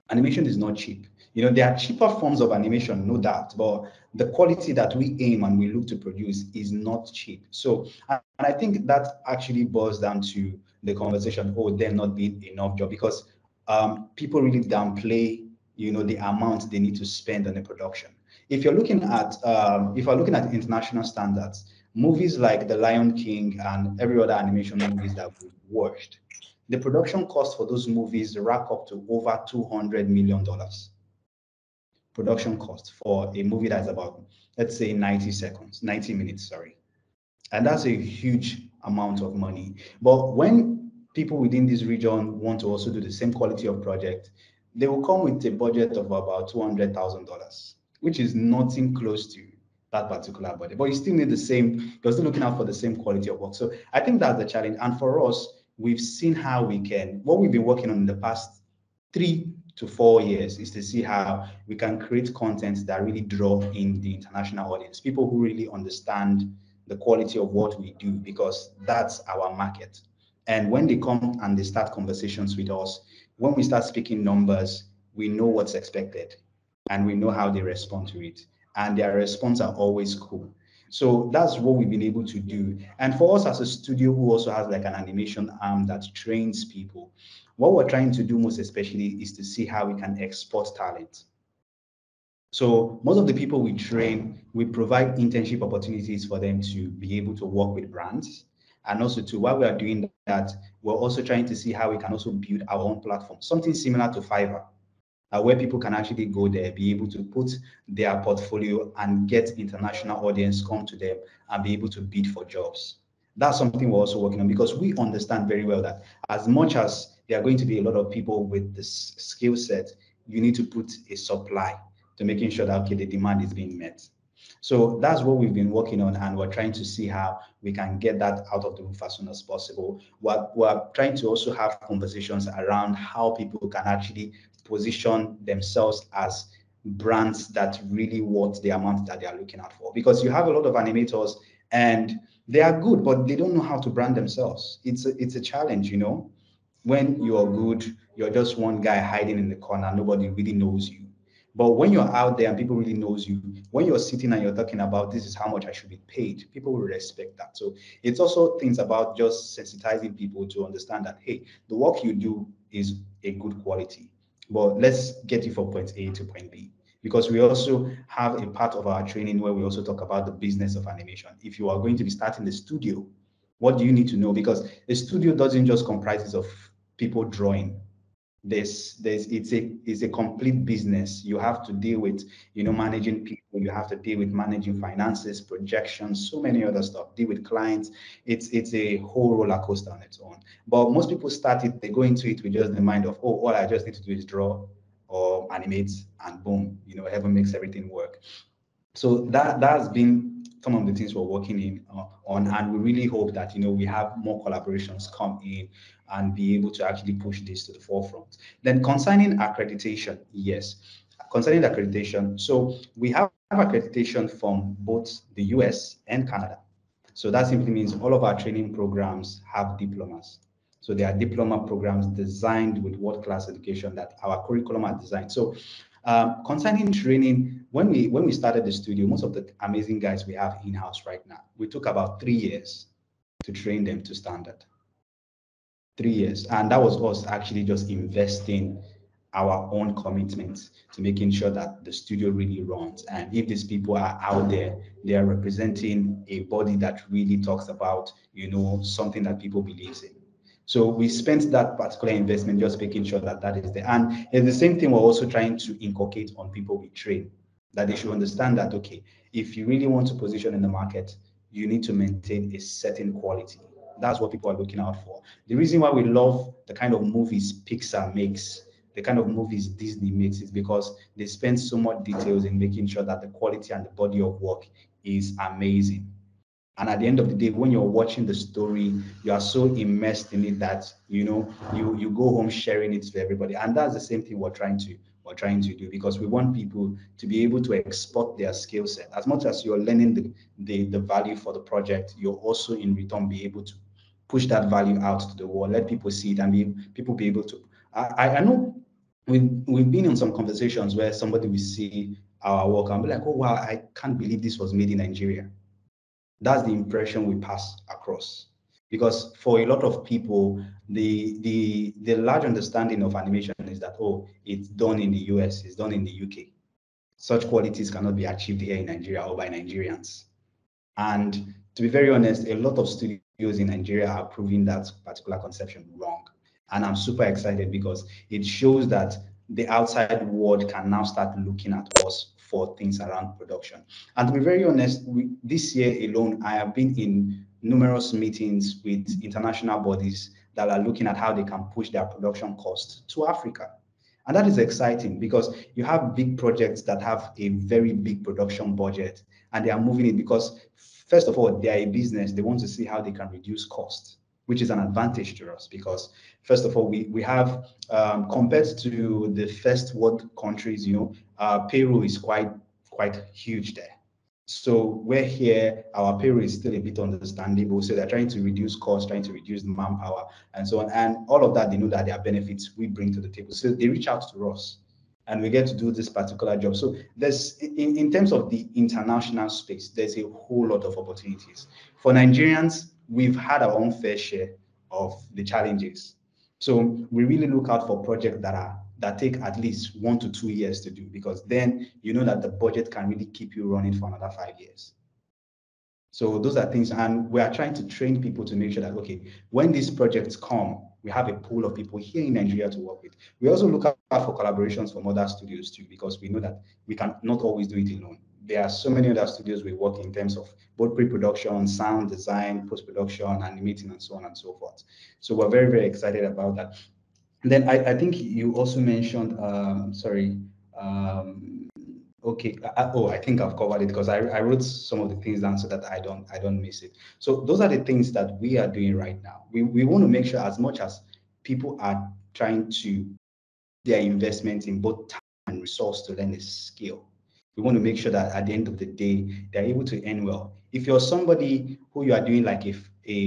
Animation is not cheap. There are cheaper forms of animation, no doubt, but the quality that we aim and we look to produce is not cheap. So, and I think that actually boils down to the conversation, oh, there not being enough job, because people really downplay, the amount they need to spend on a production. If you're looking at international standards, movies like The Lion King and every other animation movies that we've watched, the production cost for those movies rack up to over $200 million. Production cost for a movie that's about, let's say, 90 minutes, sorry. And that's a huge amount of money. But when people within this region want to also do the same quality of project, they will come with a budget of about $200,000, which is nothing close to that particular budget. But you still need the same, you're still looking out for the same quality of work. So I think that's the challenge. And for us, we've seen how what we've been working on in the past 3 to 4 years is to see how we can create content that really draw in the international audience, people who really understand the quality of what we do, because that's our market. And when they come and they start conversations with us, when we start speaking numbers, we know what's expected and we know how they respond to it. And their response are always cool. So that's what we've been able to do. And for us as a studio who also has like an animation arm that trains people, what we're trying to do most especially is to see how we can export talent. So most of the people we train, we provide internship opportunities for them to be able to work with brands. And also too, while we are doing that, we're also trying to see how we can also build our own platform, something similar to Fiverr, where people can actually go there, be able to put their portfolio and get international audience come to them and be able to bid for jobs. That's something we're also working on, because we understand very well that as much as there are going to be a lot of people with this skill set, you need to put a supply to making sure that, okay, the demand is being met. So that's what we've been working on, and we're trying to see how we can get that out of the roof as soon as possible. We're trying to also have conversations around how people can actually position themselves as brands that really worth the amount that they are looking out for. Because you have a lot of animators and they are good, but they don't know how to brand themselves. It's a challenge, When you're good, you're just one guy hiding in the corner, nobody really knows you. But when you're out there and people really knows you, when you're sitting and you're talking about this is how much I should be paid, people will respect that. So it's also things about just sensitizing people to understand that, hey, the work you do is a good quality, but let's get you from point A to point B. Because we also have a part of our training where we also talk about the business of animation. If you are going to be starting the studio, what do you need to know? Because a studio doesn't just comprise of people drawing. It's a complete business. You have to deal with, managing people. You have to deal with managing finances, projections, so many other stuff. Deal with clients. It's a whole roller coaster on its own. But most people they go into it with just the mind of, oh, all I just need to do is draw or animate, and boom, heaven makes everything work. So that's been some of the things we're working on, and we really hope that we have more collaborations come in and be able to actually push this to the forefront. Then concerning accreditation, yes, concerning accreditation, so we have accreditation from both the US and Canada. So that simply means all of our training programs have diplomas. So there are diploma programs designed with world-class education that our curriculum are designed. So concerning training, when we started the studio, most of the amazing guys we have in-house right now, we took about 3 years to train them to standard. 3 years. And that was us actually just investing our own commitment to making sure that the studio really runs. And if these people are out there, they are representing a body that really talks about, something that people believe in. So we spent that particular investment just making sure that that is there. And it's the same thing we're also trying to inculcate on people we train, that they should understand that, okay, if you really want to position in the market, you need to maintain a certain quality. That's what people are looking out for. The reason why we love the kind of movies Pixar makes, the kind of movies Disney makes, is because they spend so much details in making sure that the quality and the body of work is amazing. And at the end of the day, when you're watching the story, you are so immersed in it that you go home sharing it to everybody. And that's the same thing we're trying to do, because we want people to be able to export their skill set. As much as you're learning the value for the project, you're also in return be able to push that value out to the world, let people see it, and people be able to. I know we've been in some conversations where somebody will see our work and be like, oh wow, I can't believe this was made in Nigeria. That's the impression we pass across. Because for a lot of people, the large understanding of animation is that, oh, it's done in the US, it's done in the UK. Such qualities cannot be achieved here in Nigeria or by Nigerians. And to be very honest, a lot of studios in Nigeria are proving that particular conception wrong. And I'm super excited because it shows that the outside world can now start looking at us for things around production. And to be very honest, this year alone, I have been in numerous meetings with international bodies that are looking at how they can push their production costs to Africa. And that is exciting because you have big projects that have a very big production budget and they are moving it because, first of all, they are a business. They want to see how they can reduce cost, which is an advantage to us because, first of all, we have, compared to the first world countries, payroll is quite huge there. So we're here, our payroll is still a bit understandable. So they're trying to reduce costs, trying to reduce the manpower and so on. And all of that, they know that there are benefits we bring to the table. So they reach out to us and we get to do this particular job. So there's, in terms of the international space, there's a whole lot of opportunities. For Nigerians, we've had our own fair share of the challenges. So we really look out for projects that take at least 1 to 2 years to do, because then you know that the budget can really keep you running for another 5 years. So those are things, and we are trying to train people to make sure that, okay, when these projects come, we have a pool of people here in Nigeria to work with. We also look out for collaborations from other studios too, because we know that we can not always do it alone. There are so many other studios we work in terms of both pre-production, sound design, post-production, animating, and so on and so forth. So we're very, very excited about that. And then I think you also mentioned, okay. I think I've covered it because I wrote some of the things down so that I don't miss it. So those are the things that we are doing right now. We want to make sure, as much as people are trying to their investment in both time and resource to learn a skill, we want to make sure that at the end of the day, they're able to earn well. If you're somebody who you are doing like a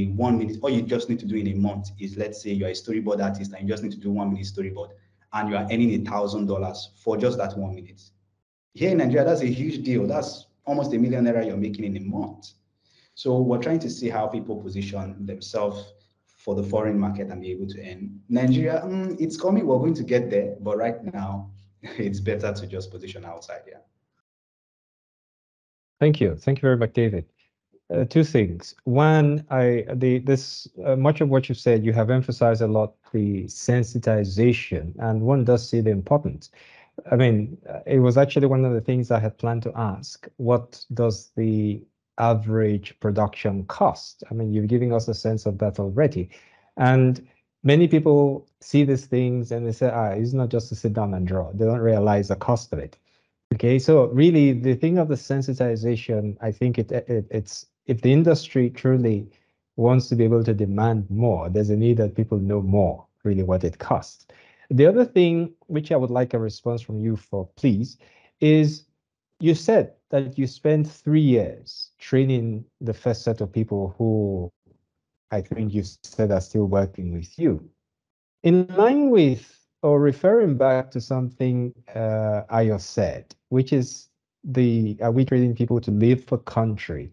1 minute, all you just need to do in a month is, let's say you're a storyboard artist and you just need to do 1 minute storyboard and you are earning $1,000 for just that 1 minute. Here in Nigeria, that's a huge deal. That's almost $1 million you're making in a month. So we're trying to see how people position themselves for the foreign market and be able to earn. Nigeria, it's coming. We're going to get there, but right now, it's better to just position outside. Yeah. Thank you. Thank you very much, David. Two things. One, much of what you said, you have emphasized a lot the sensitization, and one does see the importance. I mean, it was actually one of the things I had planned to ask. What does the average production cost? I mean, you're giving us a sense of that already. And many people see these things and they say, it's not just to sit down and draw. They don't realize the cost of it. Okay, so really the thing of the sensitization, I think it's, if the industry truly wants to be able to demand more, there's a need that people know more, really what it costs. The other thing, which I would like a response from you for, please, is you said that you spent 3 years training the first set of people who I think you said are still working with you. In line with, or referring back to something Ayo said, which is are we training people to leave the country?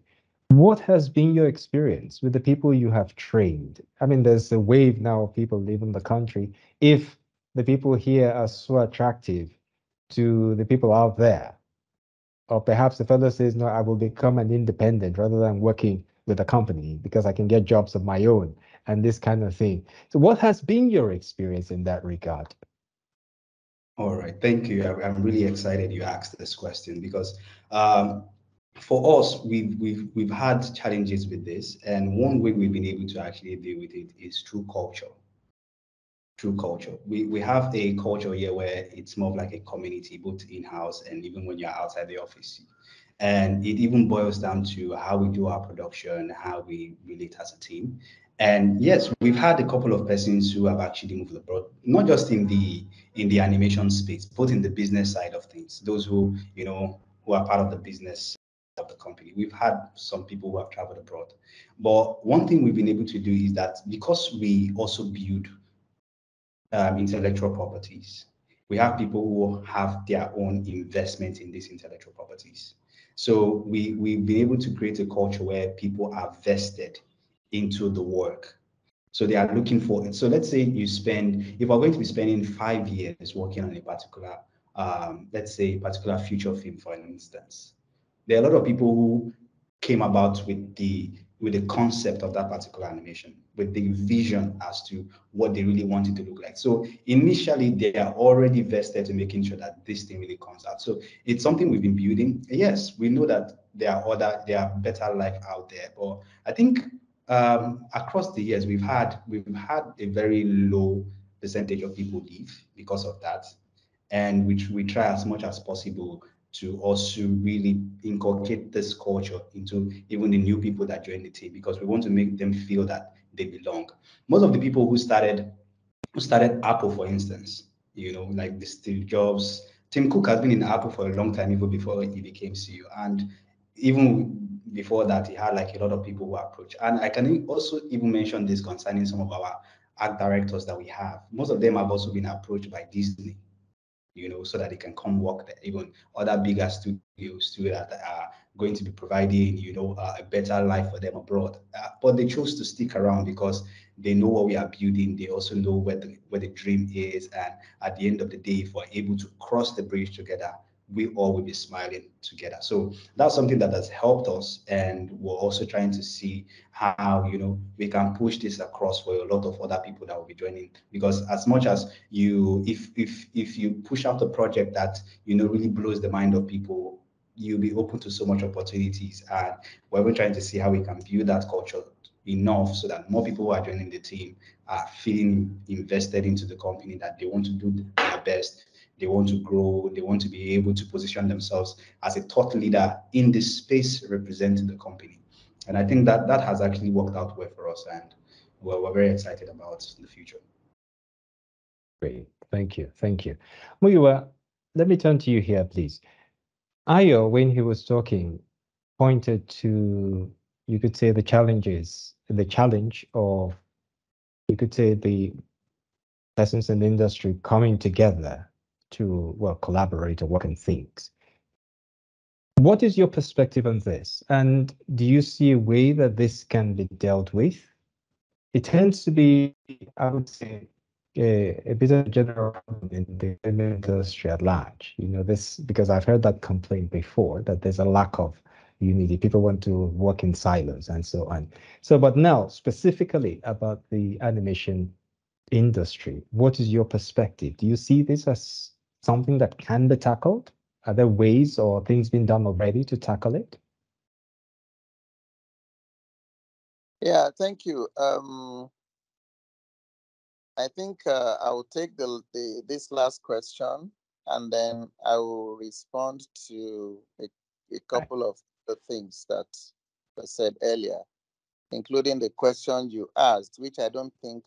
What has been your experience with the people you have trained? I mean, there's a wave now of people leaving the country. If the people here are so attractive to the people out there. Or perhaps the fellow says, no, I will become an independent rather than working with a company because I can get jobs of my own and this kind of thing. So what has been your experience in that regard? All right, thank you. I'm really excited you asked this question because for us, we've had challenges with this, and one way we've been able to actually deal with it is through culture. Through culture, we have a culture here where it's more of like a community, both in-house and even when you're outside the office. And it even boils down to how we do our production, how we relate as a team. And yes, we've had a couple of persons who have actually moved abroad, not just in the animation space, both in the business side of things. Those who who are part of the business of the company. We've had some people who have traveled abroad. But one thing we've been able to do is that because we also build intellectual properties, we have people who have their own investment in these intellectual properties. So we've been able to create a culture where people are vested into the work. So they are looking for it. So let's say if we're going to be spending 5 years working on a particular, let's say, particular feature film, for instance, there are a lot of people who came about with the concept of that particular animation, with the vision as to what they really wanted to look like. So initially, they are already vested in making sure that this thing really comes out. So it's something we've been building. Yes, we know that there are better life out there, but I think across the years we've had a very low percentage of people leave because of that, and which we try as much as possible to also really inculcate this culture into even the new people that join the team, because we want to make them feel that they belong. Most of the people who started Apple, for instance, like the Steve Jobs, Tim Cook has been in Apple for a long time, even before he became CEO. And even before that, he had like a lot of people who approach. And I can also even mention this concerning some of our art directors that we have. Most of them have also been approached by Disney, so that they can come work there. Even other bigger studios too that are going to be providing, a better life for them abroad. But they chose to stick around because they know what we are building. They also know where the dream is. And at the end of the day, if we're able to cross the bridge together, we all will be smiling together. So that's something that has helped us, and we're also trying to see how we can push this across for a lot of other people that will be joining. Because as much as if you push out a project that really blows the mind of people, you'll be open to so much opportunities. And we're even trying to see how we can build that culture enough so that more people who are joining the team are feeling invested into the company, that they want to do their best, they want to grow, they want to be able to position themselves as a thought leader in the space representing the company. And I think that has actually worked out well for us, and we're very excited about the future. Great. Thank you. Thank you. Muyiwa, let me turn to you here, please. Ayo, when he was talking, pointed to, you could say, the challenge of, you could say, the persons in the industry coming together to, well, collaborate or work on things. What is your perspective on this? And do you see a way that this can be dealt with? It tends to be, I would say, a bit of a general problem in the film industry at large. This, because I've heard that complaint before, that there's a lack of unity. People want to work in silos and so on. So, but now specifically about the animation industry, what is your perspective? Do you see this as something that can be tackled? Are there ways or things being done already to tackle it? Yeah, thank you. I think I will take this last question, and then I will respond to a couple of the things that I said earlier, including the question you asked, which I don't think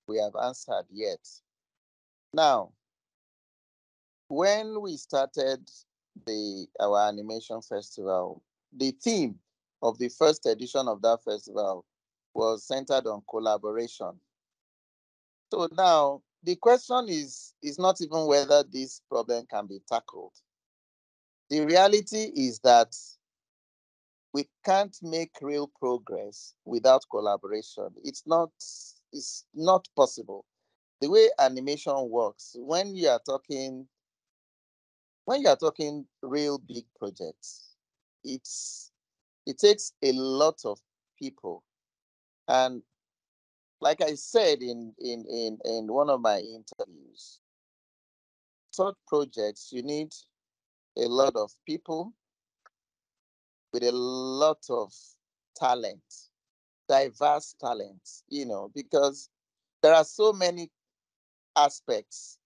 we have answered yet. Now, when we started our animation festival, the theme of the first edition of that festival was centered on collaboration. So now the question is not even whether this problem can be tackled. The reality is that we can't make real progress without collaboration. It's not possible. the way animation works, when you are talking real big projects, it takes a lot of people. And like I said in one of my interviews, such projects, you need a lot of people with a lot of talent, diverse talent, because there are so many aspects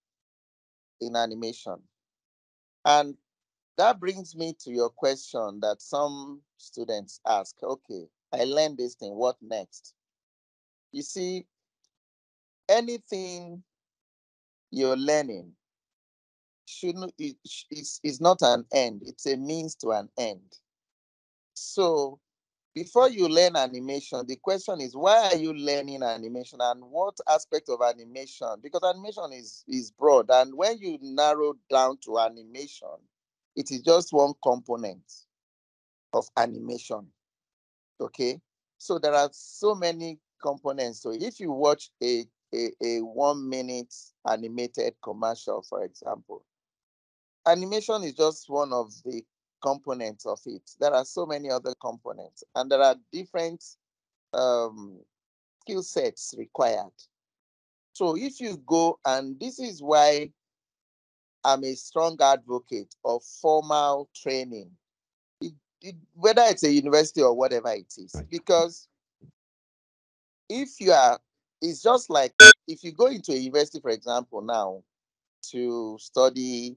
in animation. And that brings me to your question that some students ask, okay, I learned this thing, what next? You see, anything you're learning is not an end, it's a means to an end. So before you learn animation, the question is, why are you learning animation and what aspect of animation? Because animation is broad, and when you narrow down to animation, it is just one component of animation. Okay, so there are so many components. So if you watch a 1 minute animated commercial, for example, animation is just one of the components of it. There are so many other components, and there are different skill sets required. So if you go, and this is why I'm a strong advocate of formal training, whether it's a university or whatever it is, because if you are, it's just like if you go into a university, for example, now to study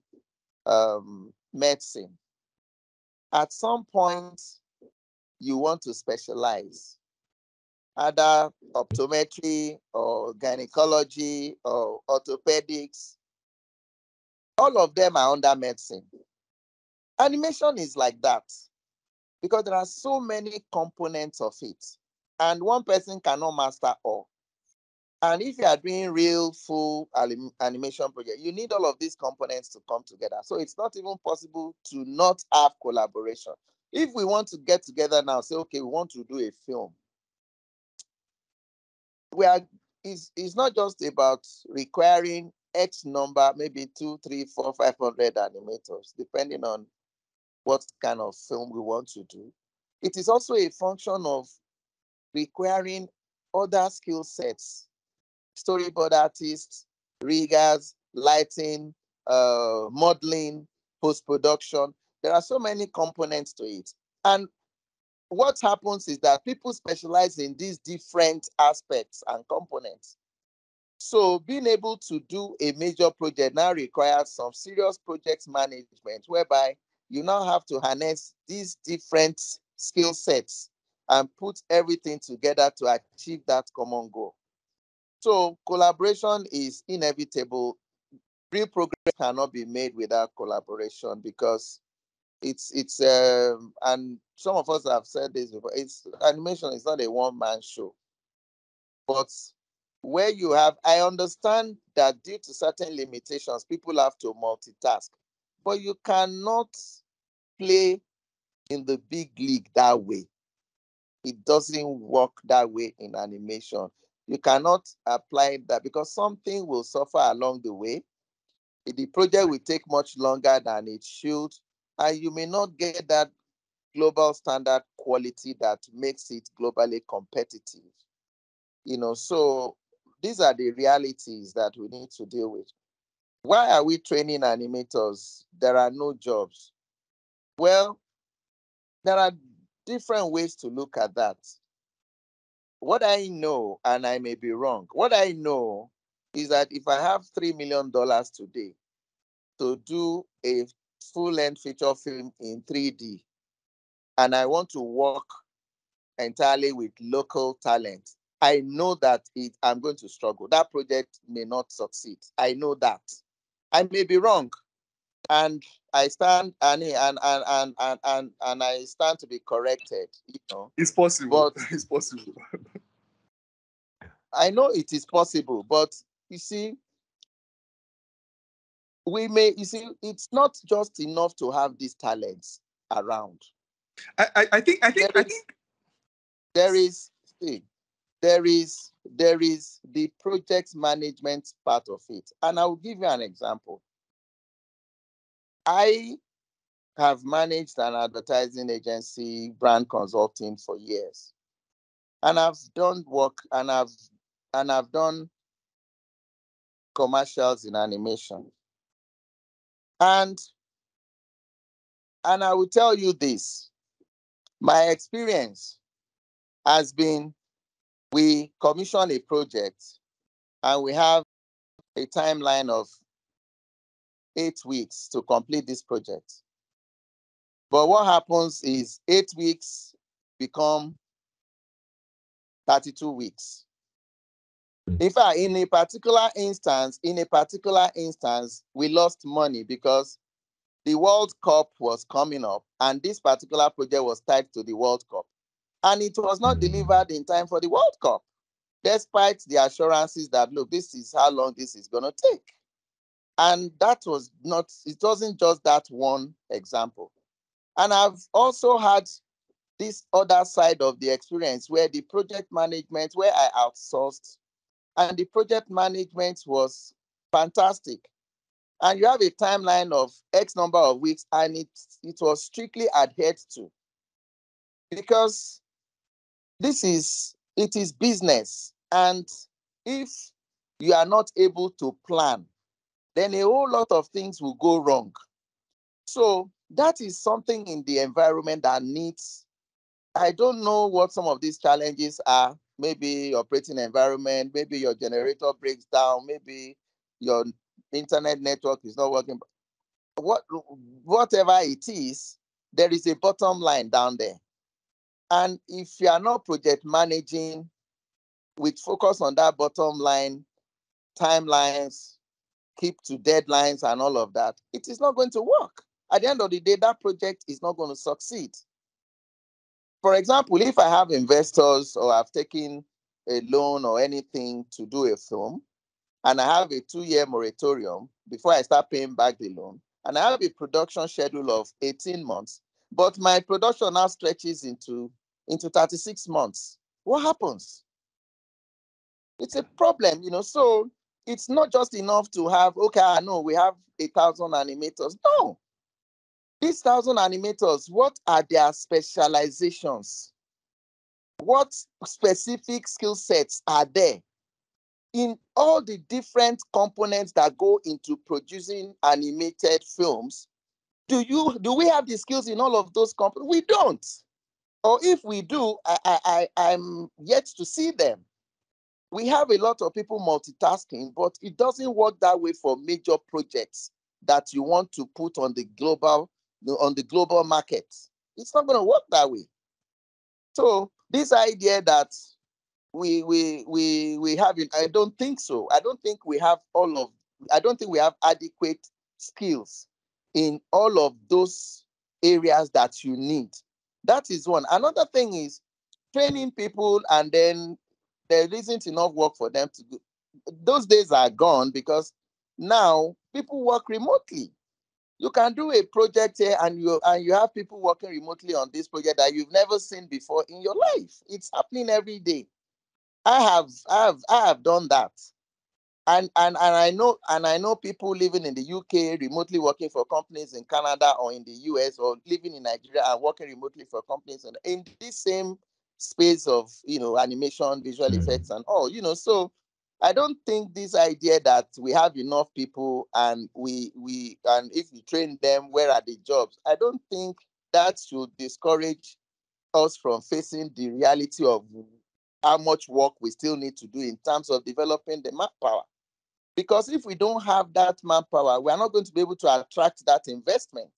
medicine, at some point you want to specialize, either optometry or gynecology or orthopedics. All of them are under medicine. Animation is like that because there are so many components of it, and one person cannot master all. And if you are doing real full animation project, you need all of these components to come together. So it's not even possible to not have collaboration. If we want to get together now, say, okay, we want to do a film, it's not just about requiring X number, maybe 2, 3, 4, 500 animators, depending on what kind of film we want to do. It is also a function of requiring other skill sets, storyboard artists, riggers, lighting, modeling, post-production. There are so many components to it. And what happens is that people specialize in these different aspects and components. So being able to do a major project now requires some serious project management, whereby you now have to harness these different skill sets and put everything together to achieve that common goal. So collaboration is inevitable. Real progress cannot be made without collaboration, because it's and some of us have said this before, animation is not a one-man show. But where you have, I understand that due to certain limitations, people have to multitask, but you cannot play in the big league that way. It doesn't work that way in animation. You cannot apply that because something will suffer along the way. The project will take much longer than it should, and you may not get that global standard quality that makes it globally competitive. So these are the realities that we need to deal with. Why are we training animators? There are no jobs. Well, there are different ways to look at that. What I know, and I may be wrong, what I know is that if I have $3 million today to do a full-length feature film in 3D, and I want to work entirely with local talent, I know that I'm going to struggle. That project may not succeed. I know that. I may be wrong, and I stand and I stand to be corrected. It's possible. But It's possible. I know it is possible. But you see, it's not just enough to have these talents around. I think There is there is the project management part of it. And I will give you an example. I have managed an advertising agency, brand consulting for years. And I've done work and I've done commercials in animation. And I will tell you this, my experience has been, we commission a project and we have a timeline of 8 weeks to complete this project. But what happens is 8 weeks become 32 weeks. In fact, in a particular instance, we lost money because the World Cup was coming up and this particular project was tied to the World Cup. And it was not delivered in time for the World Cup, despite the assurances that, look, this is how long this is going to take. And that was not, it wasn't just that one example. And I've also had this other side of the experience where the project management, where I outsourced, and the project management was fantastic. And you have a timeline of X number of weeks, and it was strictly adhered to. Because it is business. And if you are not able to plan, then a whole lot of things will go wrong. So that is something in the environment that needs, I don't know what some of these challenges are. Maybe operating environment, maybe your generator breaks down, maybe your internet network is not working. Whatever it is, there is a bottom line down there. And if you are not project managing with focus on that bottom line, timelines, keep to deadlines and all of that, it is not going to work. At the end of the day, that project is not going to succeed. For example, if I have investors or I've taken a loan or anything to do a film, and I have a 2-year moratorium before I start paying back the loan, and I have a production schedule of 18 months, but my production now stretches into 36 months, what happens? It's a problem, so it's not just enough to have, okay, I know we have 1,000 animators. No. These 1,000 animators, what are their specializations? What specific skill sets are there in all the different components that go into producing animated films? Do we have the skills in all of those components? We don't. Or if we do, I'm yet to see them. We have a lot of people multitasking, but it doesn't work that way for major projects that you want to put on the global market. It's not going to work that way. So this idea that we have it, I don't think so. I don't think we have adequate skills in all of those areas that you need. That is one. Another thing is training people, and then there isn't enough work for them to do. Those days are gone because now people work remotely. You can do a project here and you have people working remotely on this project that you've never seen before in your life. It's happening every day. I have done that. And I know people living in the UK remotely working for companies in Canada or in the US, or living in Nigeria and working remotely for companies in this same space of animation, visual effects, and all. So I don't think this idea that we have enough people and and if we train them, where are the jobs? I don't think that should discourage us from facing the reality of how much work we still need to do in terms of developing the manpower. Because if we don't have that manpower, we are not going to be able to attract that investment.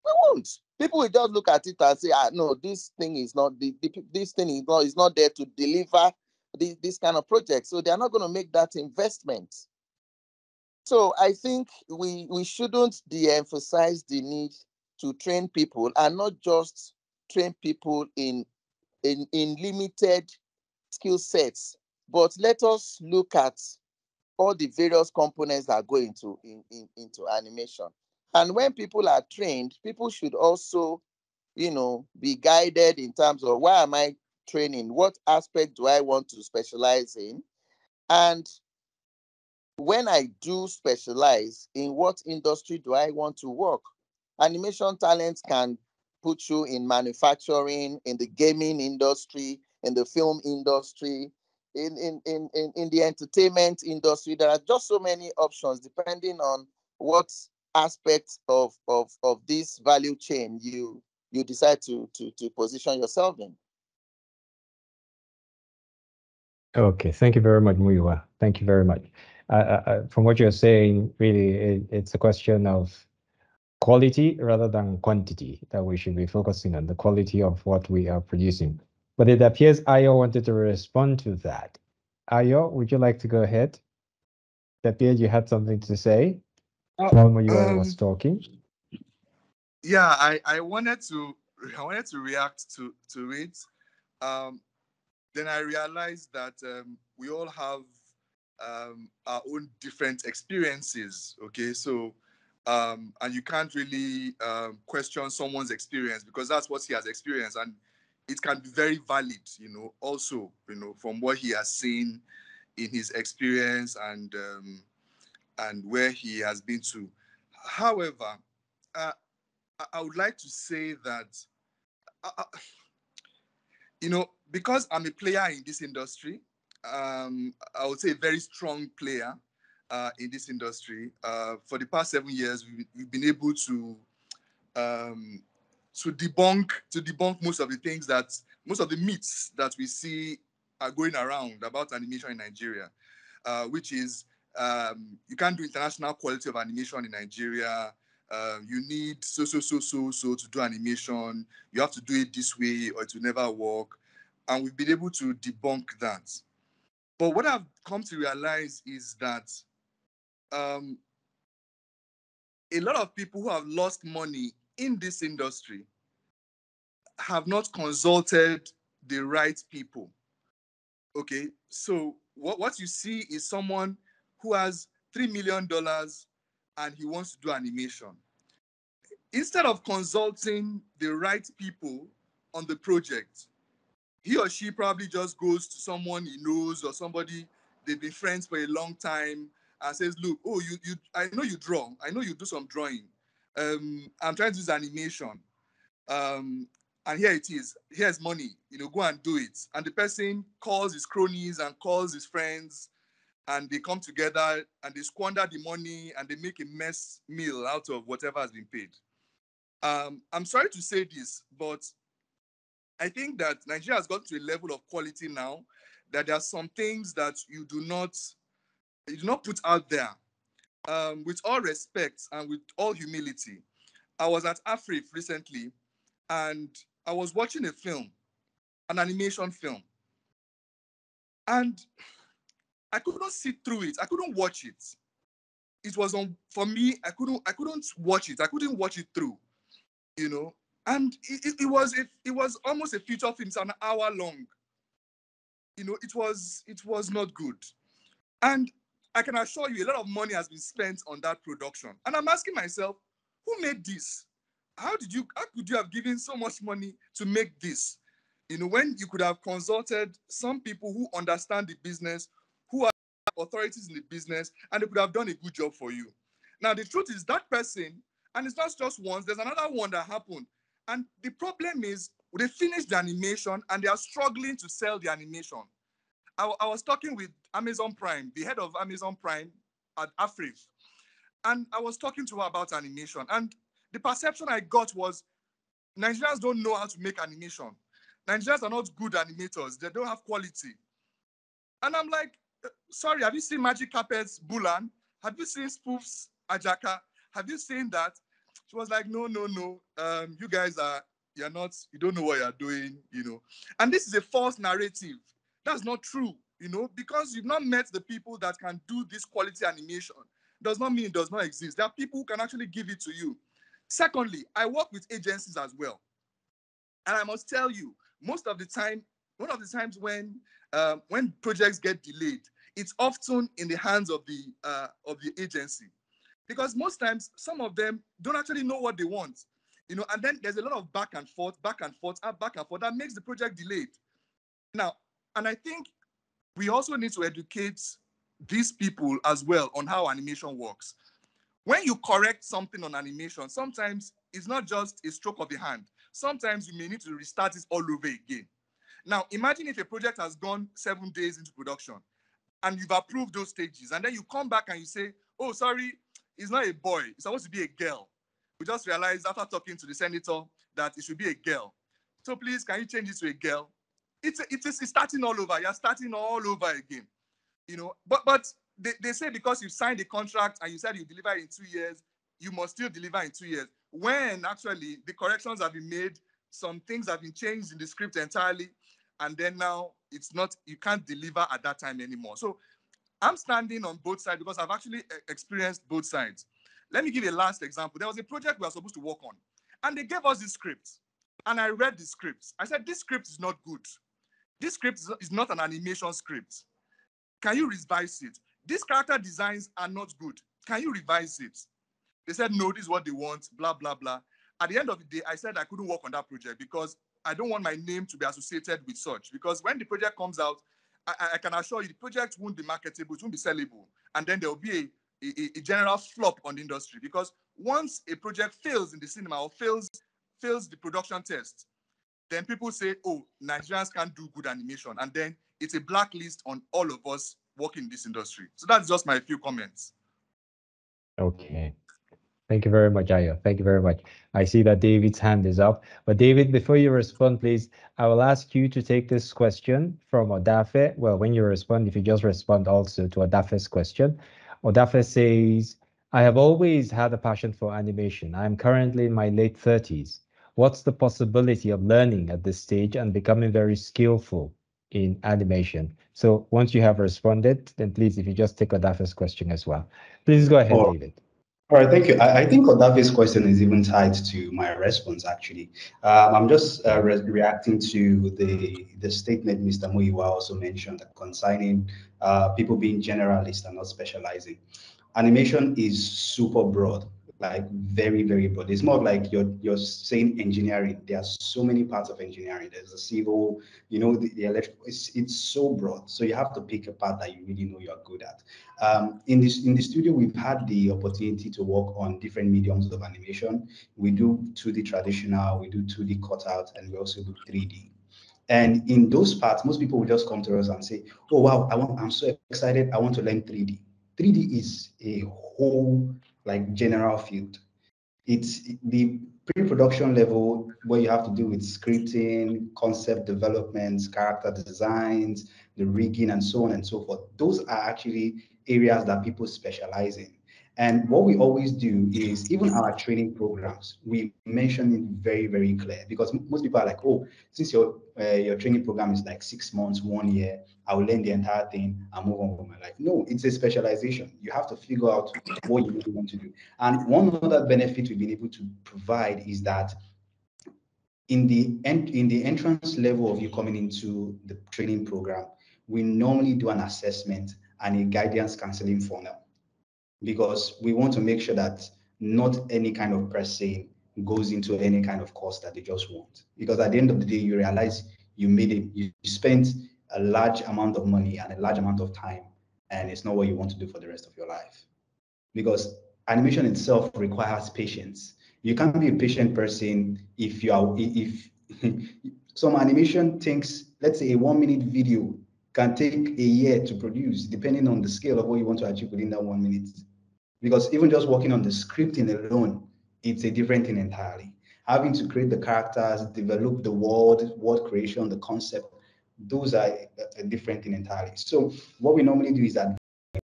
We won't. People will just look at it and say, no, this thing is not is not there to deliver this kind of project. So they are not going to make that investment. So I think we shouldn't de-emphasize the need to train people, and not just train people in limited skill sets, but let us look at all the various components that go into animation. And when people are trained, people should also, be guided in terms of, why am I training? What aspect do I want to specialize in? And when I do specialize, in what industry do I want to work? Animation talents can put you in manufacturing, in the gaming industry, in the film industry, in the entertainment industry. There are just so many options depending on what aspect of this value chain you decide to position yourself in. Okay, thank you very much, Muyiwa. Thank you very much. From what you're saying, really, it's a question of quality rather than quantity that we should be focusing on, the quality of what we are producing. But it appears Ayo wanted to respond to that. Ayo, would you like to go ahead? It appeared you had something to say while Muyiwa was talking. Yeah, I wanted to react to it. Then I realized that we all have our own different experiences. Okay, so and you can't really question someone's experience because that's what he has experienced, and it can be very valid. Also, from what he has seen in his experience and where he has been to. However, I would like to say that. Because I'm a player in this industry, I would say a very strong player in this industry. For the past 7 years, we've been able um, to debunk most of the myths that we see are going around about animation in Nigeria, which is you can't do international quality of animation in Nigeria. You need so to do animation. You have to do it this way or it will never work. And we've been able to debunk that. But what I've come to realize is that a lot of people who have lost money in this industry have not consulted the right people. Okay, so what you see is someone who has $3 million and he wants to do animation. Instead of consulting the right people on the project, he or she probably just goes to someone he knows or somebody they've been friends for a long time and says, look, oh, I know you draw. I know you do some drawing. I'm trying to use animation. And here it is. Here's money. Go and do it. And the person calls his cronies and calls his friends and they come together and they squander the money and they make a mess meal out of whatever has been paid. I'm sorry to say this, but I think that Nigeria has got to a level of quality now that there are some things that you do not put out there. With all respect and with all humility, I was at AFRIF recently and I was watching a film, an animation film, and I couldn't sit through it. I couldn't watch it. It was on for me. I couldn't watch it. I couldn't watch it through. And it was almost a feature film. It's an hour long. It was not good. And I can assure you, a lot of money has been spent on that production. And I'm asking myself, who made this? How could you have given so much money to make this? When you could have consulted some people who understand the business, who are authorities in the business, and they could have done a good job for you. Now, the truth is that person, and it's not just once, there's another one that happened. And the problem is they finished the animation and they are struggling to sell the animation. I was talking with Amazon Prime, the head of Amazon Prime at AFRIF, and I was talking to her about animation. And the perception I got was Nigerians don't know how to make animation. Nigerians are not good animators. They don't have quality. And I'm like, sorry, have you seen Magic Carpet's Bulan? Have you seen Spoof's Ajaka? Have you seen that? She was like, no. You guys you don't know what you're doing, And this is a false narrative. That's not true, because you've not met the people that can do this quality animation. Does not mean it does not exist. There are people who can actually give it to you. Secondly, I work with agencies as well. And I must tell you, one of the times when projects get delayed, it's often in the hands of the agency. Because most times, some of them don't actually know what they want, and then there's a lot of back and forth that makes the project delayed. Now, and I think we also need to educate these people as well on how animation works. When you correct something on animation, sometimes it's not just a stroke of the hand. Sometimes you may need to restart it all over again. Now, imagine if a project has gone 7 days into production and you've approved those stages, and then you come back and you say, oh, sorry, it's not a boy, it's supposed to be a girl. We just realized after talking to the senator that it should be a girl. So please, can you change it to a girl? It's starting all over. You're starting all over again. But they say because you signed a contract and you said you deliver in 2 years, you must still deliver in 2 years. When actually the corrections have been made, some things have been changed in the script entirely, and then now it's not, you can't deliver at that time anymore. So I'm standing on both sides because I've actually experienced both sides. Let me give you a last example. There was a project we were supposed to work on, and they gave us this script, and I read the script. I said, this script is not good. This script is not an animation script. Can you revise it? These character designs are not good. Can you revise it? They said, no, this is what they want, blah, blah, blah. At the end of the day, I said I couldn't work on that project because I don't want my name to be associated with such. Because when the project comes out, I can assure you the project won't be marketable, it won't be sellable. And then there will be a general flop on the industry. Because once a project fails in the cinema or fails the production test, then people say, oh, Nigerians can't do good animation. And then it's a blacklist on all of us working in this industry. So that's just my few comments. Okay. Thank you very much, Ayo. Thank you very much. I see that David's hand is up. But David, before you respond, please, I will ask you to take this question from Odafe. Well, when you respond, if you just respond also to Odafe's question. Odafe says, I have always had a passion for animation. I am currently in my late 30s. What's the possibility of learning at this stage and becoming very skillful in animation? So once you have responded, then please, if you just take Odafe's question as well. Please go ahead, David. All right, thank you. I think Odave's question is even tied to my response, actually. I'm just reacting to the statement Mr. Muyiwa also mentioned concerning people being generalists and not specializing. Animation is super broad, like very, very broad. It's more of like you're saying engineering. There are so many parts of engineering. There's the civil, the electrical. It's so broad. So you have to pick a part that you really know you're good at. In the studio, we've had the opportunity to work on different mediums of animation. We do 2D traditional, we do 2D cutout, and we also do 3D. And in those parts, most people will just come to us and say, "Oh wow, I'm so excited! I want to learn 3D." 3D is a whole like general field. It's the pre-production level where you have to do with scripting, concept development, character designs, the rigging, and so on and so forth. Those are actually areas that people specialize in. And what we always do is, even our training programs, we mention it very, very clear, because most people are like, oh, since your training program is like 6 months, 1 year, I will learn the entire thing and move on with my life. No, it's a specialization. You have to figure out what you really want to do. And one other benefit we've been able to provide is that in the entrance level of you coming into the training program, we normally do an assessment and a guidance counseling funnel, because we want to make sure that not any kind of person goes into any kind of course that they just want. Because at the end of the day, you realize you spent a large amount of money and a large amount of time, and it's not what you want to do for the rest of your life. Because animation itself requires patience. You can't be a patient person if some animation takes, let's say, a 1-minute video can take a year to produce, depending on the scale of what you want to achieve within that 1 minute. Because even just working on the scripting alone, it's a different thing entirely. Having to create the characters, develop the world creation, the concept, those are a different thing entirely. So what we normally do is that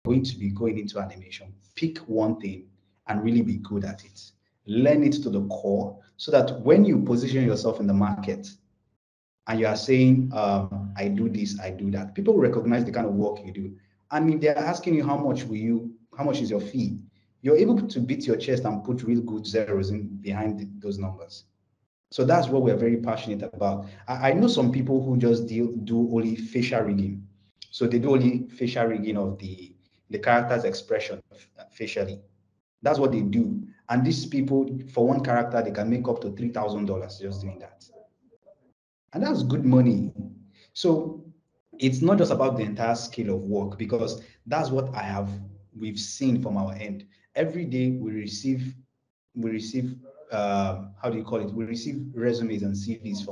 going to be going into animation, pick one thing and really be good at it. Learn it to the core so that when you position yourself in the market and you are saying, I do this, I do that, people recognize the kind of work you do. And if they're asking you how much is your fee, you're able to beat your chest and put real good zeros in behind those numbers. So that's what we're very passionate about. I know some people who just do only facial rigging. So they do only facial rigging of the character's expression facially. That's what they do. And these people, for one character, they can make up to $3,000 just doing that. And that's good money. So it's not just about the entire scale of work, because that's what we've seen from our end. Every day we receive how do you call it? We receive resumes and CVs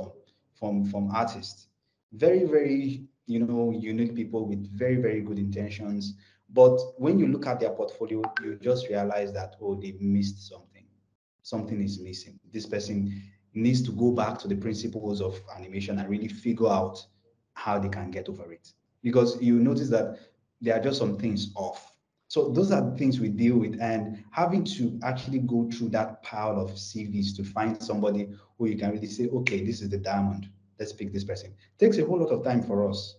from artists, very very unique people with very very good intentions. But when you look at their portfolio, you just realize that, oh, they missed something. Something is missing. This person needs to go back to the principles of animation and really figure out how they can get over it. Because you notice that there are just some things off. So those are the things we deal with, and having to actually go through that pile of CVs to find somebody who you can really say, okay, this is the diamond. Let's pick this person. Takes a whole lot of time for us.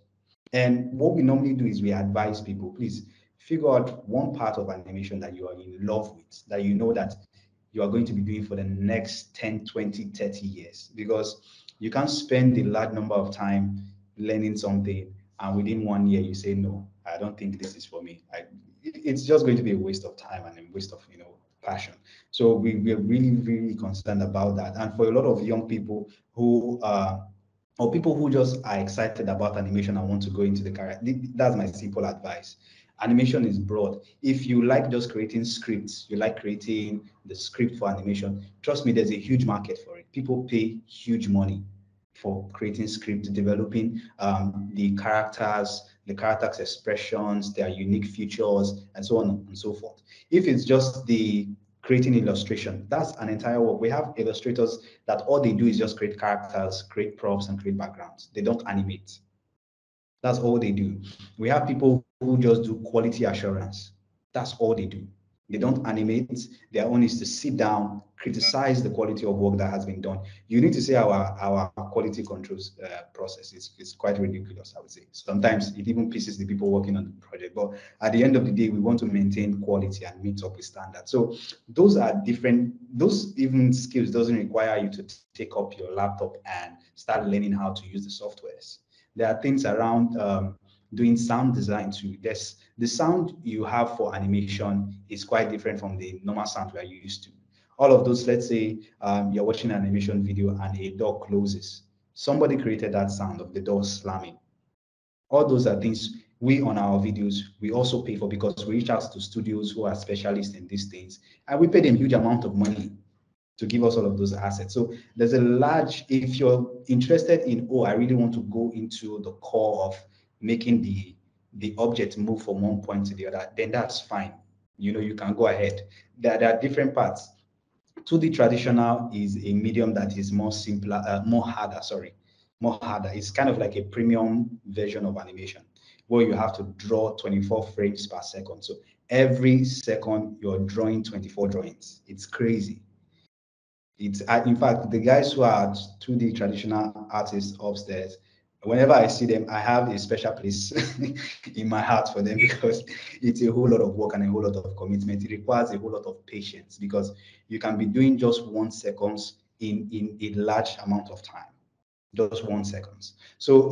And what we normally do is we advise people, please figure out one part of animation that you are in love with, that you know that you are going to be doing for the next 10, 20, 30 years. Because you can't spend a large number of time learning something and within 1 year you say, no, I don't think this is for me. It's just going to be a waste of time and a waste of passion. So we're really, really concerned about that. And for a lot of young people who or people who just are excited about animation and want to go into the career, that's my simple advice. Animation is broad. If you like just creating scripts, you like creating the script for animation, trust me, there's a huge market for it. People pay huge money for creating script, developing the characters' expressions, their unique features, and so on and so forth. If it's just the creating illustration, that's an entire work. We have illustrators that all they do is just create characters, create props, and create backgrounds. They don't animate. That's all they do. We have people who just do quality assurance. That's all they do. They don't animate. Their own is to sit down, criticize the quality of work that has been done. You need to see our quality controls process. It's quite ridiculous, I would say. Sometimes it even pisses the people working on the project. But at the end of the day, we want to maintain quality and meet up with standards. So those are different. Those even skills doesn't require you to take up your laptop and start learning how to use the softwares. There are things around doing sound design too. The sound you have for animation is quite different from the normal sound we are used to. All of those, let's say you're watching an animation video and a door closes. Somebody created that sound of the door slamming. All those are things we on our videos, we also pay for, because we reach out to studios who are specialists in these things, and we pay them huge amount of money to give us all of those assets. So there's a large, if you're interested in, oh, I really want to go into the core of making the object move from one point to the other, then that's fine. You can go ahead. There are different parts. 2D traditional is a medium that is more harder, sorry, more harder. It's kind of like a premium version of animation where you have to draw 24 frames per second. So every second you're drawing 24 drawings. It's crazy. In fact, the guys who are 2D traditional artists upstairs, whenever I see them, I have a special place in my heart for them, because it's a whole lot of work and a whole lot of commitment. It requires a whole lot of patience, because you can be doing just 1 second in a large amount of time. Just 1 second. So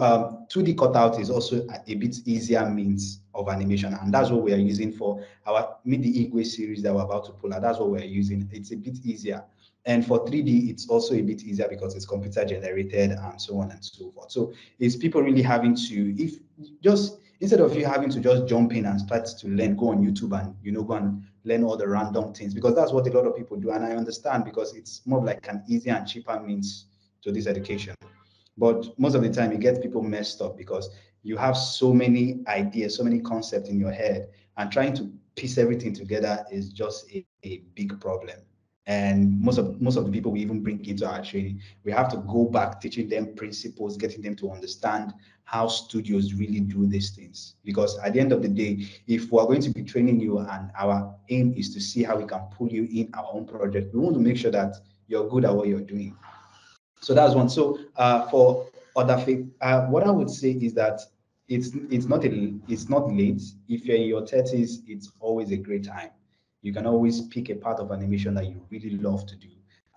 2D cutout is also a bit easier means of animation, and that's what we are using for our MIDI Igwe series that we're about to pull out. That's what we're using. It's a bit easier. And for 3D, it's also a bit easier because it's computer generated and so on and so forth. So it's people really having to, if just instead of you having to just jump in and start to learn, go on YouTube and go and learn all the random things, because that's what a lot of people do. And I understand, because it's more like an easier and cheaper means to this education. But most of the time, it gets people messed up, because you have so many ideas, so many concepts in your head, and trying to piece everything together is just a big problem. And most of the people we even bring into our training, we have to go back teaching them principles, getting them to understand how studios really do these things. Because at the end of the day, if we're going to be training you and our aim is to see how we can pull you in our own project, we want to make sure that you're good at what you're doing. So that's one. So for other what I would say is that it's not late. If you're in your 30s, it's always a great time. You can always pick a part of animation that you really love to do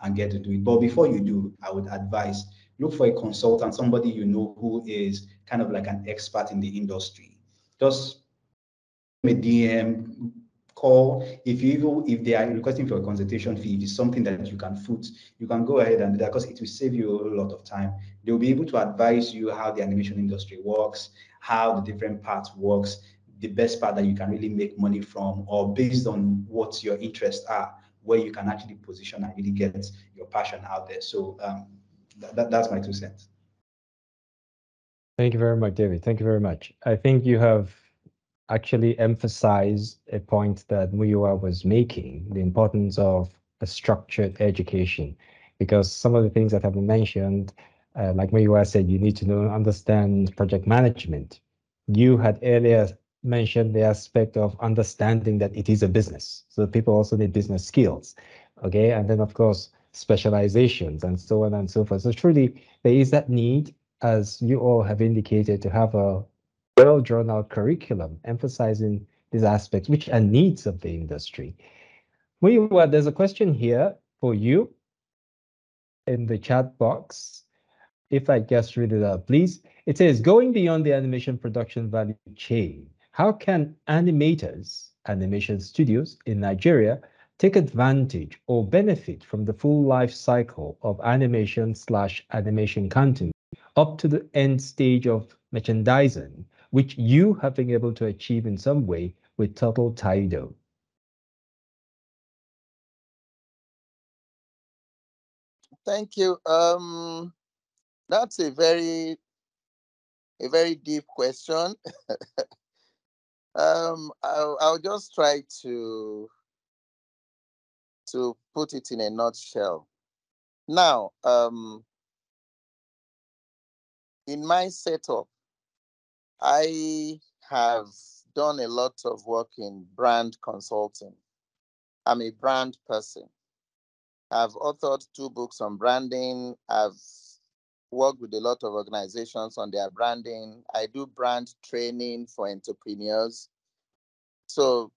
and get to do it. But before you do, I would advise, look for a consultant, somebody you know who is kind of like an expert in the industry. Just a DM, call. If they are requesting for a consultation fee, if it's something that you can foot, you can go ahead and do that because it will save you a whole lot of time. They'll be able to advise you how the animation industry works, how the different parts works, the best part that you can really make money from, or based on what your interests are, where you can actually position and really get your passion out there. So that's my 2 cents. Thank you very much, David. Thank you very much. I think you have actually emphasized a point that Muyiwa was making, the importance of a structured education, because some of the things that have been mentioned, like Muyiwa said, you need to know, understand project management. You had earlier mentioned the aspect of understanding that it is a business. So people also need business skills. Okay. And then, of course, specializations and so on and so forth. So truly, there is that need, as you all have indicated, to have a well drawn out curriculum emphasizing these aspects, which are needs of the industry. Muyiwa, there's a question here for you in the chat box. If I just read it out, please. It says, going beyond the animation production value chain, how can animators, animation studios in Nigeria take advantage or benefit from the full life cycle of animation/animation content up to the end stage of merchandising, which you have been able to achieve in some way with Total Taido? Thank you. That's a very deep question. I'll just try to put it in a nutshell. Now, in my setup, I have done a lot of work in brand consulting. I'm a brand person. I've authored 2 books on branding. I've worked with a lot of organizations on their branding. I do brand training for entrepreneurs. So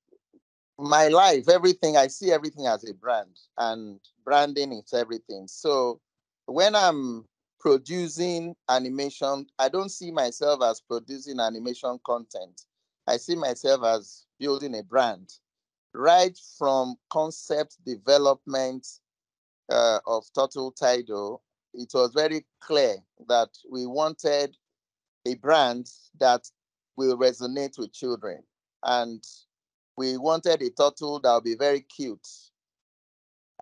my life, everything, I see everything as a brand, and branding is everything. So when I'm producing animation, I don't see myself as producing animation content. I see myself as building a brand, right from concept development of Total Taido. It was very clear that we wanted a brand that will resonate with children. And we wanted a turtle that will be very cute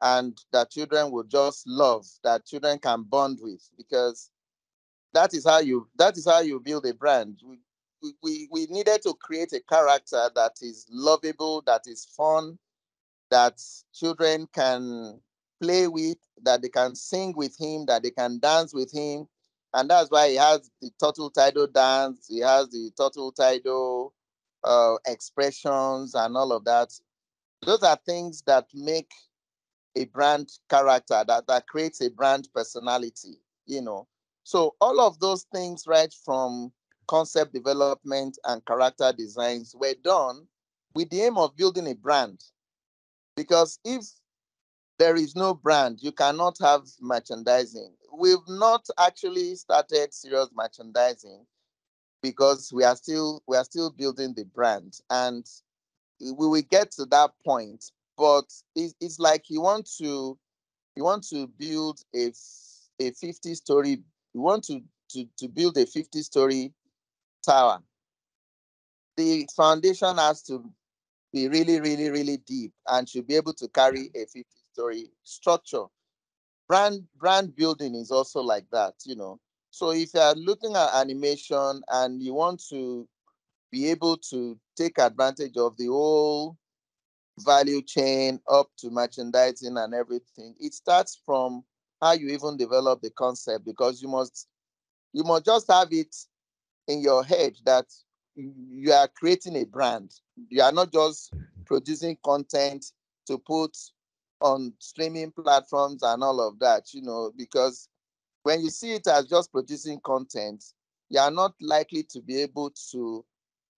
and that children will just love, that children can bond with, because that is how you build a brand. We needed to create a character that is lovable, that is fun, that children can play with, that they can sing with him, that they can dance with him. And that's why he has the Total Taido dance, he has the Total Taido expressions and all of that. Those are things that make a brand character, that creates a brand personality, you know. So all of those things, right from concept development and character designs, were done with the aim of building a brand. Because if there is no brand, you cannot have merchandising. We've not actually started serious merchandising because we are still building the brand, and we will get to that point. But it's like you want to build a 50-story. You want to build a 50-story tower. The foundation has to be really, really, really deep and should be able to carry a 50-story structure. Brand building is also like that, you know. So if you are looking at animation and you want to be able to take advantage of the whole value chain up to merchandising and everything, it starts from how you even develop the concept, because you must just have it in your head that you are creating a brand. You are not just producing content to put on streaming platforms and all of that, you know, because when you see it as just producing content, you are not likely to be able to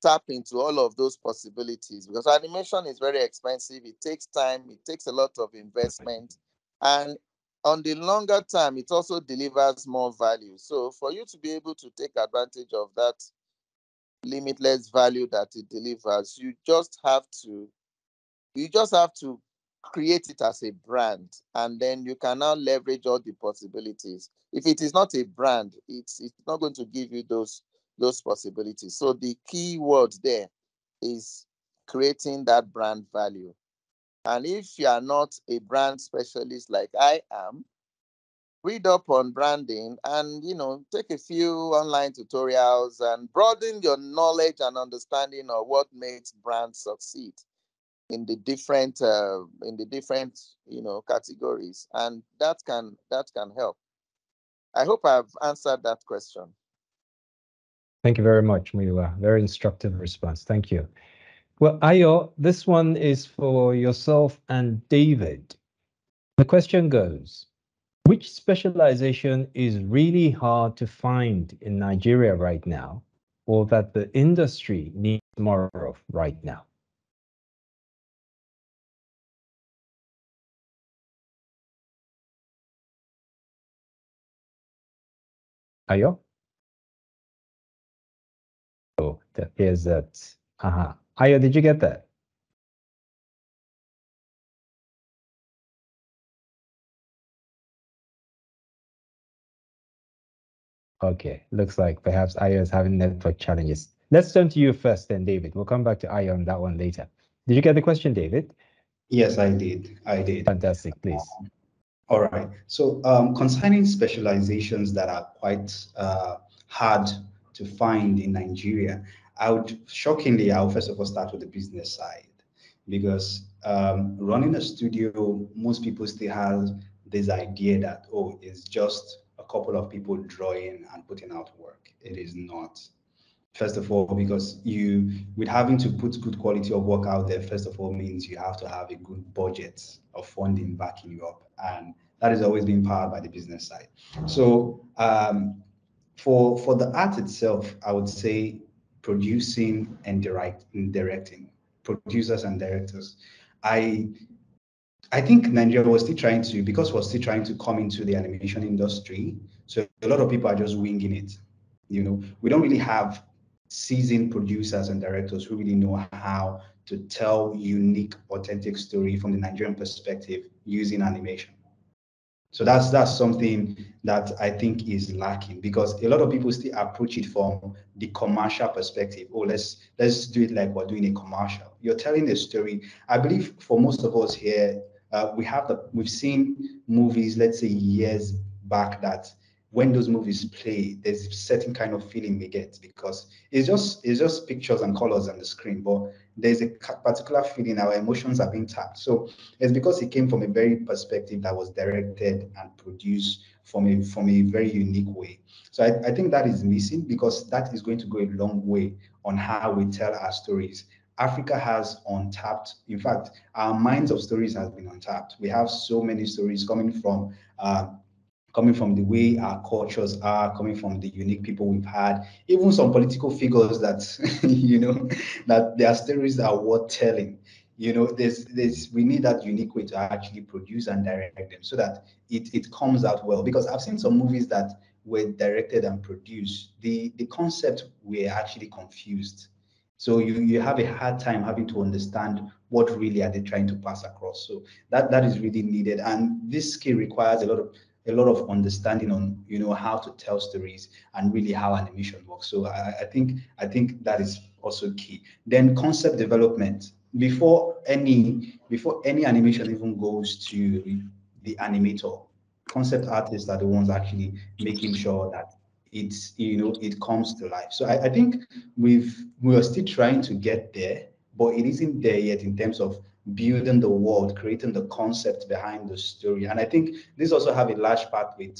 tap into all of those possibilities, because animation is very expensive. It takes time, it takes a lot of investment, and on the longer term, it also delivers more value. So for you to be able to take advantage of that limitless value that it delivers, you just have to You just have to create it as a brand, and then you can now leverage all the possibilities. If it is not a brand, it's not going to give you those possibilities. So the key word there is creating that brand value. And if you are not a brand specialist like I am, read up on branding and, take a few online tutorials and broaden your knowledge and understanding of what makes brands succeed in the different categories, and that can help. I hope I've answered that question. Thank you very much, Muyiwa. Very instructive response. Thank you. Well, Ayo, this one is for yourself and David. The question goes, which specialization is really hard to find in Nigeria right now, or that the industry needs more of right now? Ayo? Oh, here's that. Ayo, did you get that? Okay, looks like perhaps Ayo is having network challenges. Let's turn to you first, then, David. We'll come back to Ayo on that one later. Did you get the question, David? Yes, I did. I did. Fantastic, please. All right. So concerning specializations that are quite hard to find in Nigeria, shockingly, I'll first of all start with the business side, because running a studio, most people still have this idea that, oh, it's just a couple of people drawing and putting out work. It is not. First of all, because with having to put good quality of work out there, first of all, means you have to have a good budget of funding backing you up. And that is always being powered by the business side. So for the art itself, I would say producing and directing, producers and directors. I I think Nigeria was still trying to, because we're still trying to come into the animation industry. So a lot of people are just winging it. We don't really have seasoned producers and directors who really know how to tell unique, authentic story from the Nigerian perspective using animation. So that's something that I think is lacking, because a lot of people still approach it from the commercial perspective. Oh, let's do it like we're doing a commercial. You're telling a story. I believe for most of us here, we've seen movies, let's say years back, that when those movies play, there's a certain kind of feeling we get, because it's just pictures and colors on the screen, but there's a particular feeling. Our emotions are being tapped. So it's because it came from a very perspective that was directed and produced from a very unique way. So I think that is missing, because that is going to go a long way on how we tell our stories. Africa has untapped, in fact, our minds of stories has been untapped. We have so many stories coming from the way our cultures are, coming from the unique people we've had, even some political figures that, that their stories are worth telling. We need that unique way to actually produce and direct them, so that it comes out well. Because I've seen some movies that were directed and produced, the concept were actually confused. So you have a hard time having to understand what really are they trying to pass across. So that is really needed. And this skill requires a lot of understanding on how to tell stories and really how animation works. So I think that is also key. Then concept development, before any animation even goes to the animator, concept artists are the ones actually making sure that it comes to life. So I think we are still trying to get there, but it isn't there yet in terms of building the world, creating the concept behind the story. And I think this also have a large part with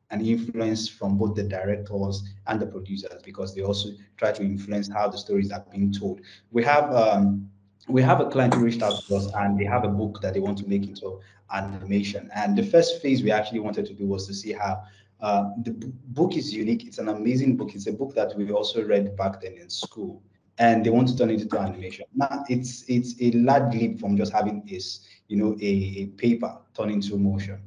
an influence from both the directors and the producers, because they also try to influence how the stories are being told. We have a client who reached out to us, and they have a book that they want to make into animation. And the first phase we actually wanted to do was to see how the book is unique. It's an amazing book. It's a book that we also read back then in school, and they want to turn it into animation. Now it's a large leap from just having a paper turn into motion.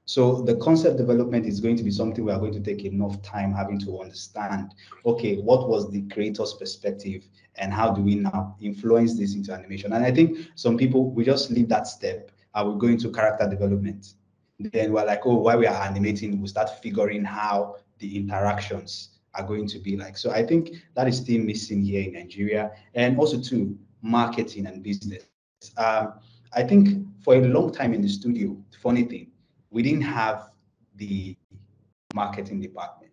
So the concept development is going to be something we are going to take enough time having to understand, okay, what was the creator's perspective and how do we now influence this into animation? And I think some people, we just leave that step and we go into character development. Then we're like, oh, while we are animating, we start figuring how the interactions are going to be like. So I think that is still missing here in Nigeria. And also too, marketing and business. I think for a long time in the studio, funny thing, we didn't have the marketing department.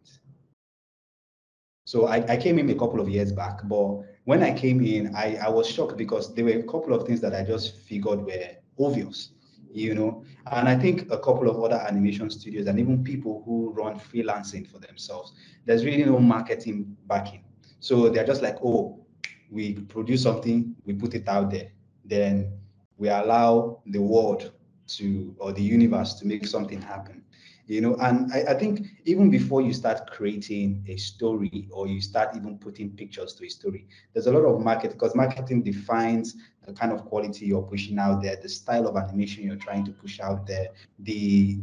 So I came in a couple of years back, but when I came in, I was shocked because there were a couple of things that I just figured were obvious, you know. And I think a couple of other animation studios and even people who run freelancing for themselves, there's really no marketing backing. So they're just like, oh, we produce something, we put it out there, then we allow the world to, or the universe to make something happen, you know. And I think even before you start creating a story or you start even putting pictures to a story, there's a lot of market, because marketing defines the kind of quality you're pushing out there, the style of animation you're trying to push out there, the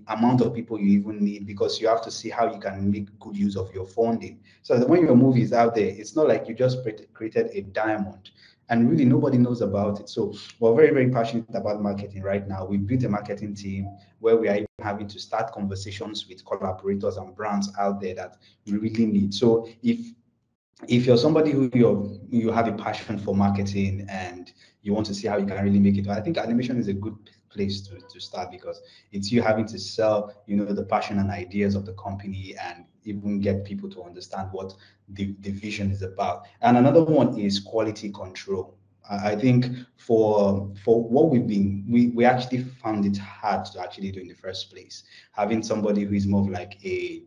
amount of people you even need, because you have to see how you can make good use of your funding. So that when your movie is out there, it's not like you just created a diamond and really nobody knows about it. So we're very, very passionate about marketing right now. We built a marketing team where we are even having to start conversations with collaborators and brands out there that we really need. So if you're somebody who you have a passion for marketing and you want to see how you can really make it, I think animation is a good place to start, because it's you having to sell, you know, the passion and ideas of the company and even get people to understand what the vision is about. And another one is quality control. I think for what we actually found it hard to actually do in the first place. Having somebody who is more of like a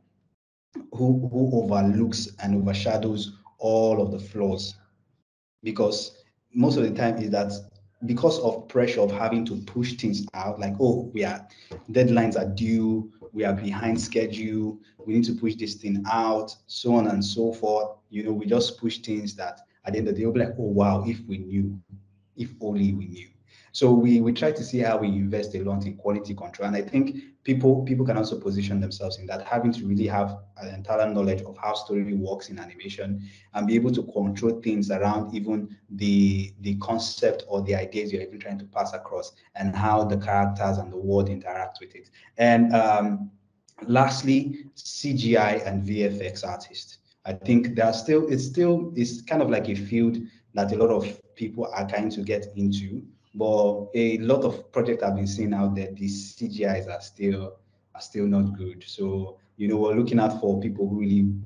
who overlooks and overshadows all of the flaws, because most of the time is that because of pressure of having to push things out, like, oh, we are deadlines are due, we are behind schedule, we need to push this thing out, so on and so forth. You know, we just push things that at the end of the day we'll be like, oh wow, if we knew, if only we knew. So we try to see how we invest a lot in quality control. And I think people can also position themselves in that, having to really have an entire knowledge of how story works in animation and be able to control things around even the concept or the ideas you're even trying to pass across, and how the characters and the world interact with it. And lastly, CGI and VFX artists. I think there are it's kind of like a field that a lot of people are trying to get into, but a lot of projects I've been seeing out there, these CGIs are still not good. So, you know, we're looking out for people who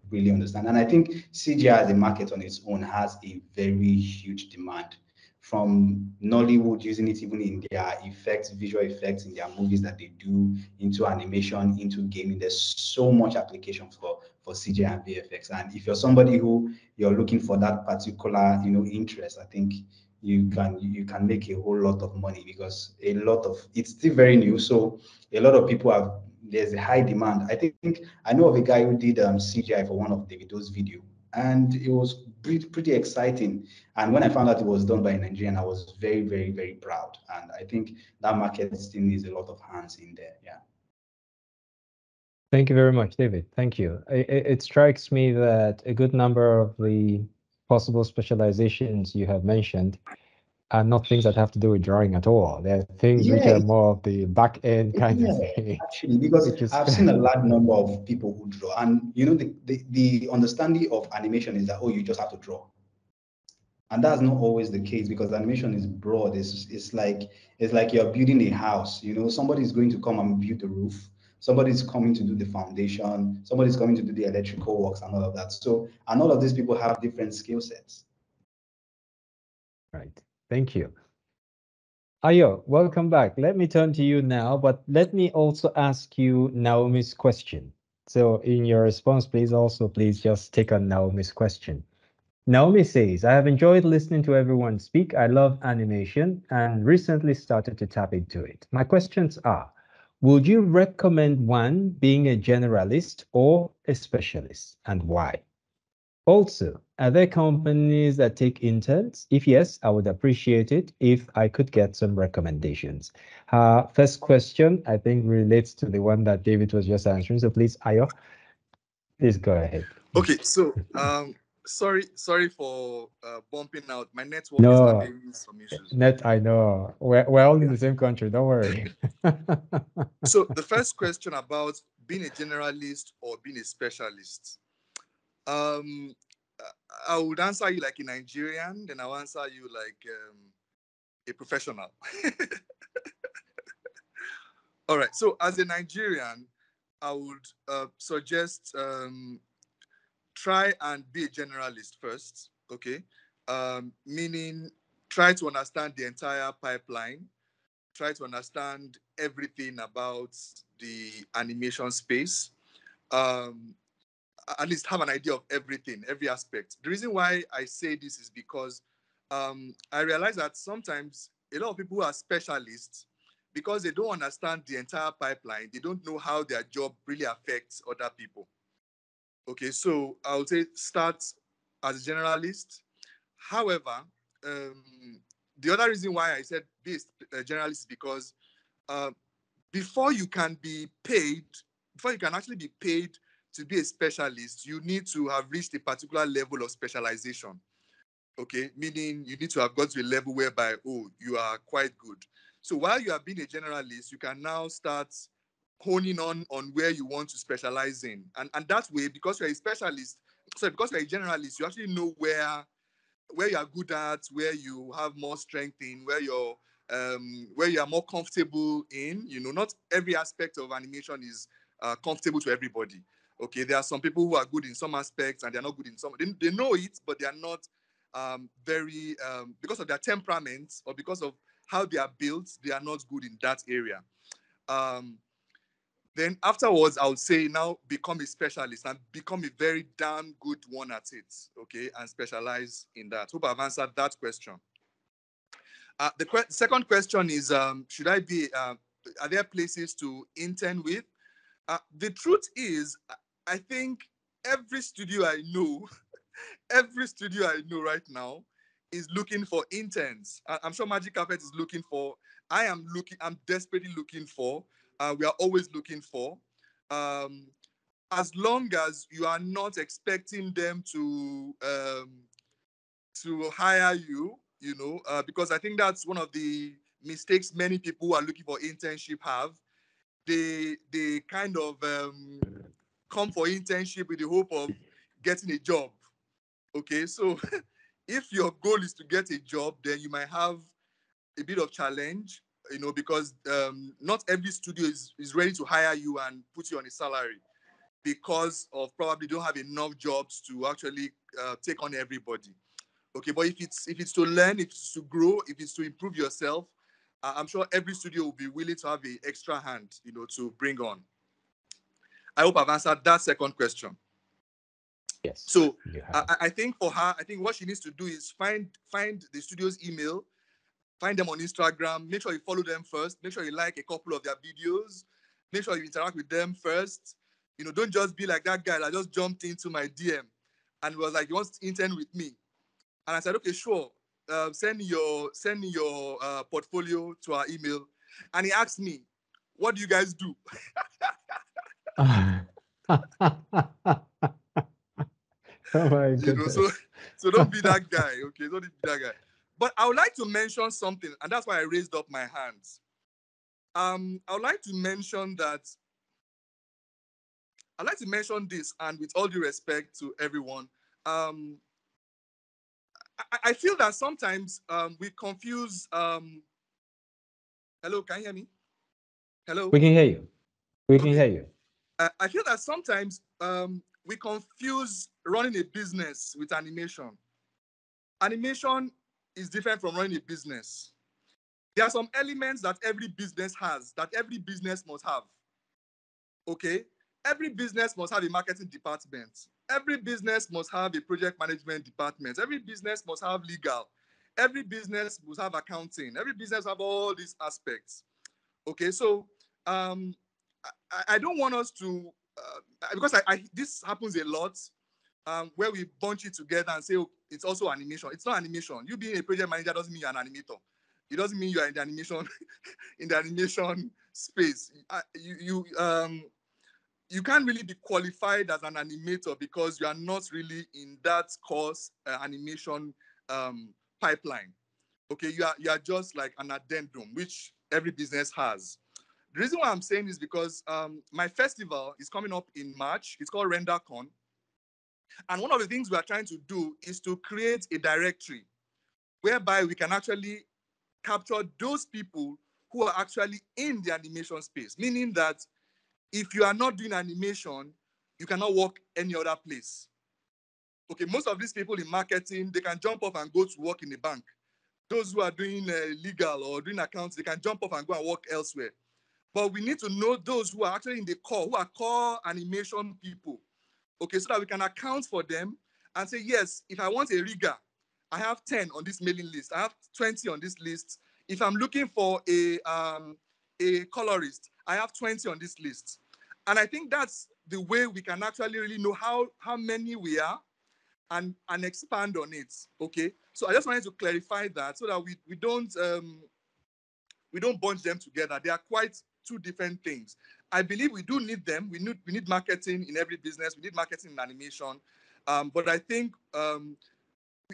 really understand. And I think CGI as a market on its own has a very huge demand, from Nollywood using it even in their effects, visual effects in their movies that they do, into animation, into gaming. There's so much application for CGI and VFX. And if you're somebody who you're looking for that particular, you know, interest, I think you can make a whole lot of money, because a lot of it's still very new. So a lot of people have there's a high demand. I think I know of a guy who did CGI for one of Davido's video, and it was pretty exciting. And when I found out it was done by a Nigerian, I was very, very, very proud. And I think that market still needs a lot of hands in there. Yeah. Thank you very much, David. Thank you. It strikes me that a good number of the possible specializations you have mentioned are not things that have to do with drawing at all. They're things which Yeah, are more of the back end kind yeah, of thing, actually, because which is I've seen a large number of people who draw, and you know, the understanding of animation is that, oh, you just have to draw. And that's not always the case, because animation is broad. It's like you're building a house. You know, somebody's going to come and build the roof. Somebody's coming to do the foundation. Somebody's coming to do the electrical works and all of that. So, and all of these people have different skill sets. right. Thank you. Ayo, welcome back. Let me turn to you now, but let me also ask you Naomi's question. So in your response, please just take on Naomi's question. Naomi says, I have enjoyed listening to everyone speak. I love animation and recently started to tap into it. My questions are, would you recommend one being a generalist or a specialist, and why? Also, Are there companies that take interns? If yes, I would appreciate it if I could get some recommendations. First question, I think, relates to the one that David was just answering. So please, Ayo, please go ahead. Okay, so sorry for bumping out. My network is No, having some issues. I know. We're all in the same country. Don't worry. So the first question about being a generalist or being a specialist. I would answer you like a Nigerian, then I'll answer you like a professional. All right. So as a Nigerian, I would suggest try and be a generalist first. Okay. Meaning try to understand the entire pipeline. Try to understand everything about the animation space. At least have an idea of everything, every aspect. The reason why I say this is because I realize that sometimes a lot of people who are specialists, because they don't understand the entire pipeline, they don't know how their job really affects other people. Okay, so I would say start as a generalist. However, the other reason why I said be a generalist is because before you can be paid, before you can actually be paid to be a specialist, you need to have reached a particular level of specialization. Okay, meaning you need to have got to a level whereby, oh, you are quite good. So while you are being a generalist, you can now start honing on where you want to specialize in. And that way, because you're a specialist, so because you're a generalist, you actually know where you are good at, where you have more strength in, where you are more comfortable in. You know, not every aspect of animation is comfortable to everybody. Okay, there are some people who are good in some aspects and they're not good in some. They know it, but they are not very because of their temperament or because of how they are built. They are not good in that area. Then afterwards, I would say now become a specialist and become a very damn good one at it, okay, and specialize in that. Hope I've answered that question. The second question is, should I be, are there places to intern with? The truth is, I think every studio I know, every studio I know right now is looking for interns. I'm sure Magic Carpet is looking for, I'm desperately looking for, we are always looking for. As long as you are not expecting them to hire you, you know, because I think that's one of the mistakes many people who are looking for internship have. They kind of come for internship with the hope of getting a job. Okay, so if your goal is to get a job, then you might have a bit of challenge, you know, because not every studio is ready to hire you and put you on a salary because of probably don't have enough jobs to actually take on everybody. Okay, but if it's to learn, if it's to grow, if it's to improve yourself, I'm sure every studio will be willing to have an extra hand, you know, to bring on. I hope I've answered that second question. Yes. So I think for her, I think what she needs to do is find the studio's email, find them on Instagram, make sure you follow them first, make sure you like a couple of their videos, make sure you interact with them first. You know, don't just be like that guy that just jumped into my DM and was like, he wants to intern with me. And I said, okay, sure. Send me your portfolio to our email. And he asked me, what do you guys do? Oh my You know, goodness. so don't be that guy, okay? Don't be that guy. But I would like to mention something, and that's why I raised up my hands. I would like to mention that. I'd like to mention this, and with all due respect to everyone, I feel that sometimes we confuse. Hello, can you hear me? Hello. We can hear you. We can Okay. hear you. I feel that sometimes we confuse running a business with animation. Animation is different from running a business. There are some elements that every business has, that every business must have. Okay? Every business must have a marketing department. Every business must have a project management department. Every business must have legal. Every business must have accounting. Every business have all these aspects. Okay, so I don't want us to, because this happens a lot. where we bunch it together and say, oh, it's also animation. It's not animation. You being a project manager doesn't mean you're an animator. It doesn't mean you are in the animation in the animation space. You can't really be qualified as an animator because you are not really in that course animation pipeline. Okay, you are just like an addendum, which every business has. The reason why I'm saying is because my festival is coming up in March. It's called RenderCon. And one of the things we are trying to do is to create a directory whereby we can actually capture those people who are actually in the animation space, meaning that if you are not doing animation, you cannot work any other place. Okay, most of these people in marketing, they can jump off and go to work in a bank. Those who are doing legal or doing accounts, they can jump off and go and work elsewhere. But we need to know those who are actually in the core, who are core animation people. Okay, so that we can account for them and say, yes, if I want a rigger, I have 10 on this mailing list. I have 20 on this list. If I'm looking for a colorist, I have 20 on this list. And I think that's the way we can actually really know how many we are and expand on it. Okay, so I just wanted to clarify that so that we don't bunch them together. They are quite two different things. I believe we do need them. We need marketing in every business. We need marketing in animation. But I think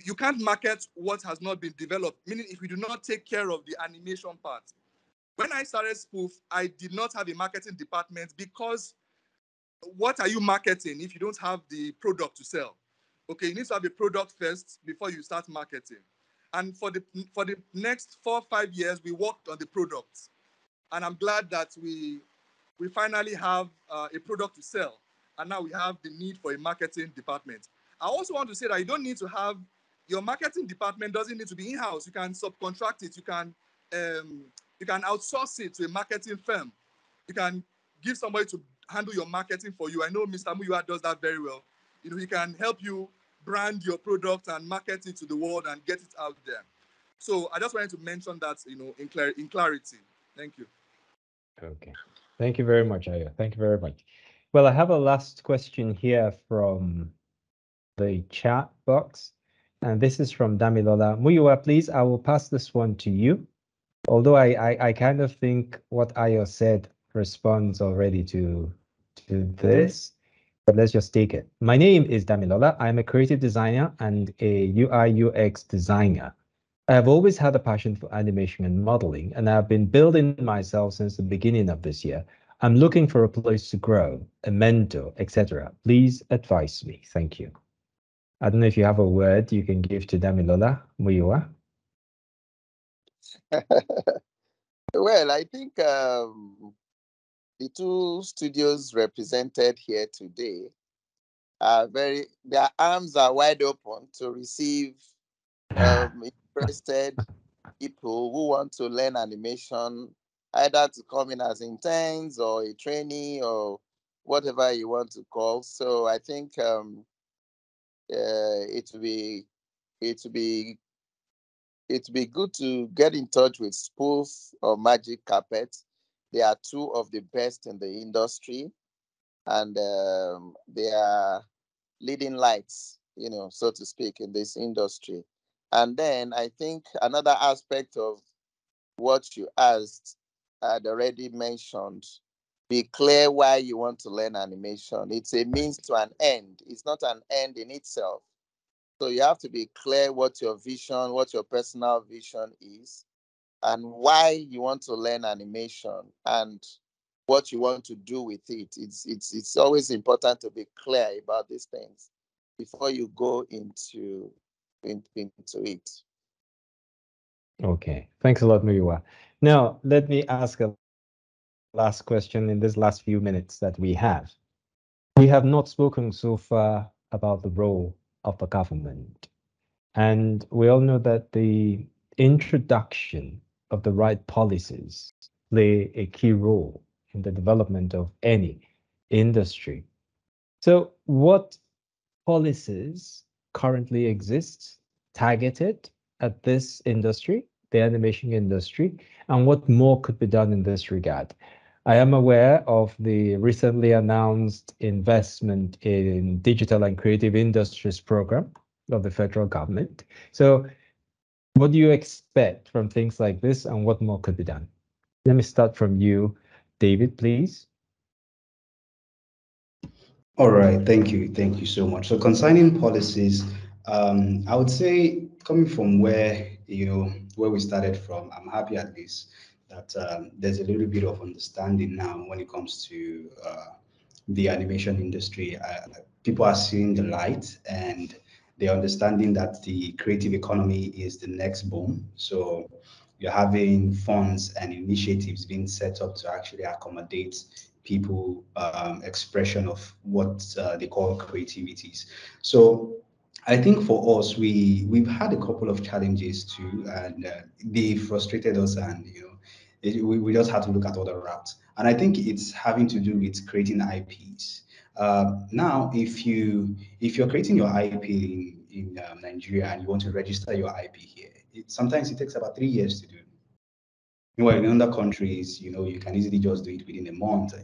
you can't market what has not been developed, meaning if we do not take care of the animation part. When I started Spoof, I did not have a marketing department because what are you marketing if you don't have the product to sell? Okay, you need to have a product first before you start marketing. And for the next 4 or 5 years, we worked on the products. And I'm glad that we finally have a product to sell. And now we have the need for a marketing department. I also want to say that you don't need to have, your marketing department doesn't need to be in-house. You can subcontract it. You can outsource it to a marketing firm. You can give somebody to handle your marketing for you. I know Mr. Muyiwa does that very well. You know, he can help you brand your product and market it to the world and get it out there. So I just wanted to mention that, you know, in clarity. Thank you. Okay. Thank you very much, Ayo. Thank you very much. Well, I have a last question here from the chat box. And this is from Damilola. Muyiwa, please, I will pass this one to you. Although I kind of think what Ayo said responds already to this, but let's just take it. My name is Damilola. I'm a creative designer and a UI UX designer. I have always had a passion for animation and modeling, and I've been building myself since the beginning of this year. I'm looking for a place to grow, a mentor, etc. Please advise me. Thank you. I don't know if you have a word you can give to Damilola, Muyiwa. Well, I think the two studios represented here today are their arms are wide open to receive interested people who want to learn animation, either to come in as interns or a trainee or whatever you want to call. So I think it would be good to get in touch with Spoof or Magic Carpet. They are two of the best in the industry, and they are leading lights, you know, so to speak, in this industry. And then I think another aspect of what you asked, I'd already mentioned, be clear why you want to learn animation. It's a means to an end. It's not an end in itself. So you have to be clear what your vision, what your personal vision is, and why you want to learn animation and what you want to do with it. It's always important to be clear about these things before you go into it. Okay, thanks a lot, Muyiwa. Now, let me ask a last question in this last few minutes that we have. We have not spoken so far about the role of the government. And we all know that the introduction of the right policies play a key role in the development of any industry. So what policies currently exist targeted at this industry, the animation industry, and what more could be done in this regard? I am aware of the recently announced investment in digital and creative industries program of the federal government. So what do you expect from things like this, and what more could be done? Let me start from you, David, please. All right, thank you so much. So concerning policies, I would say coming from where we started from, I'm happy at least that there's a little bit of understanding now when it comes to the animation industry. People are seeing the light and they're understanding that the creative economy is the next boom. So you're having funds and initiatives being set up to actually accommodate people expression of what they call creativities. So I think for us, we've had a couple of challenges too, and they frustrated us, and we just had to look at other routes. And I think it's having to do with creating IPs. Now, if you're creating your IP in Nigeria and you want to register your IP here, sometimes it takes about 3 years to do. Well, in other countries, you can easily just do it within a month.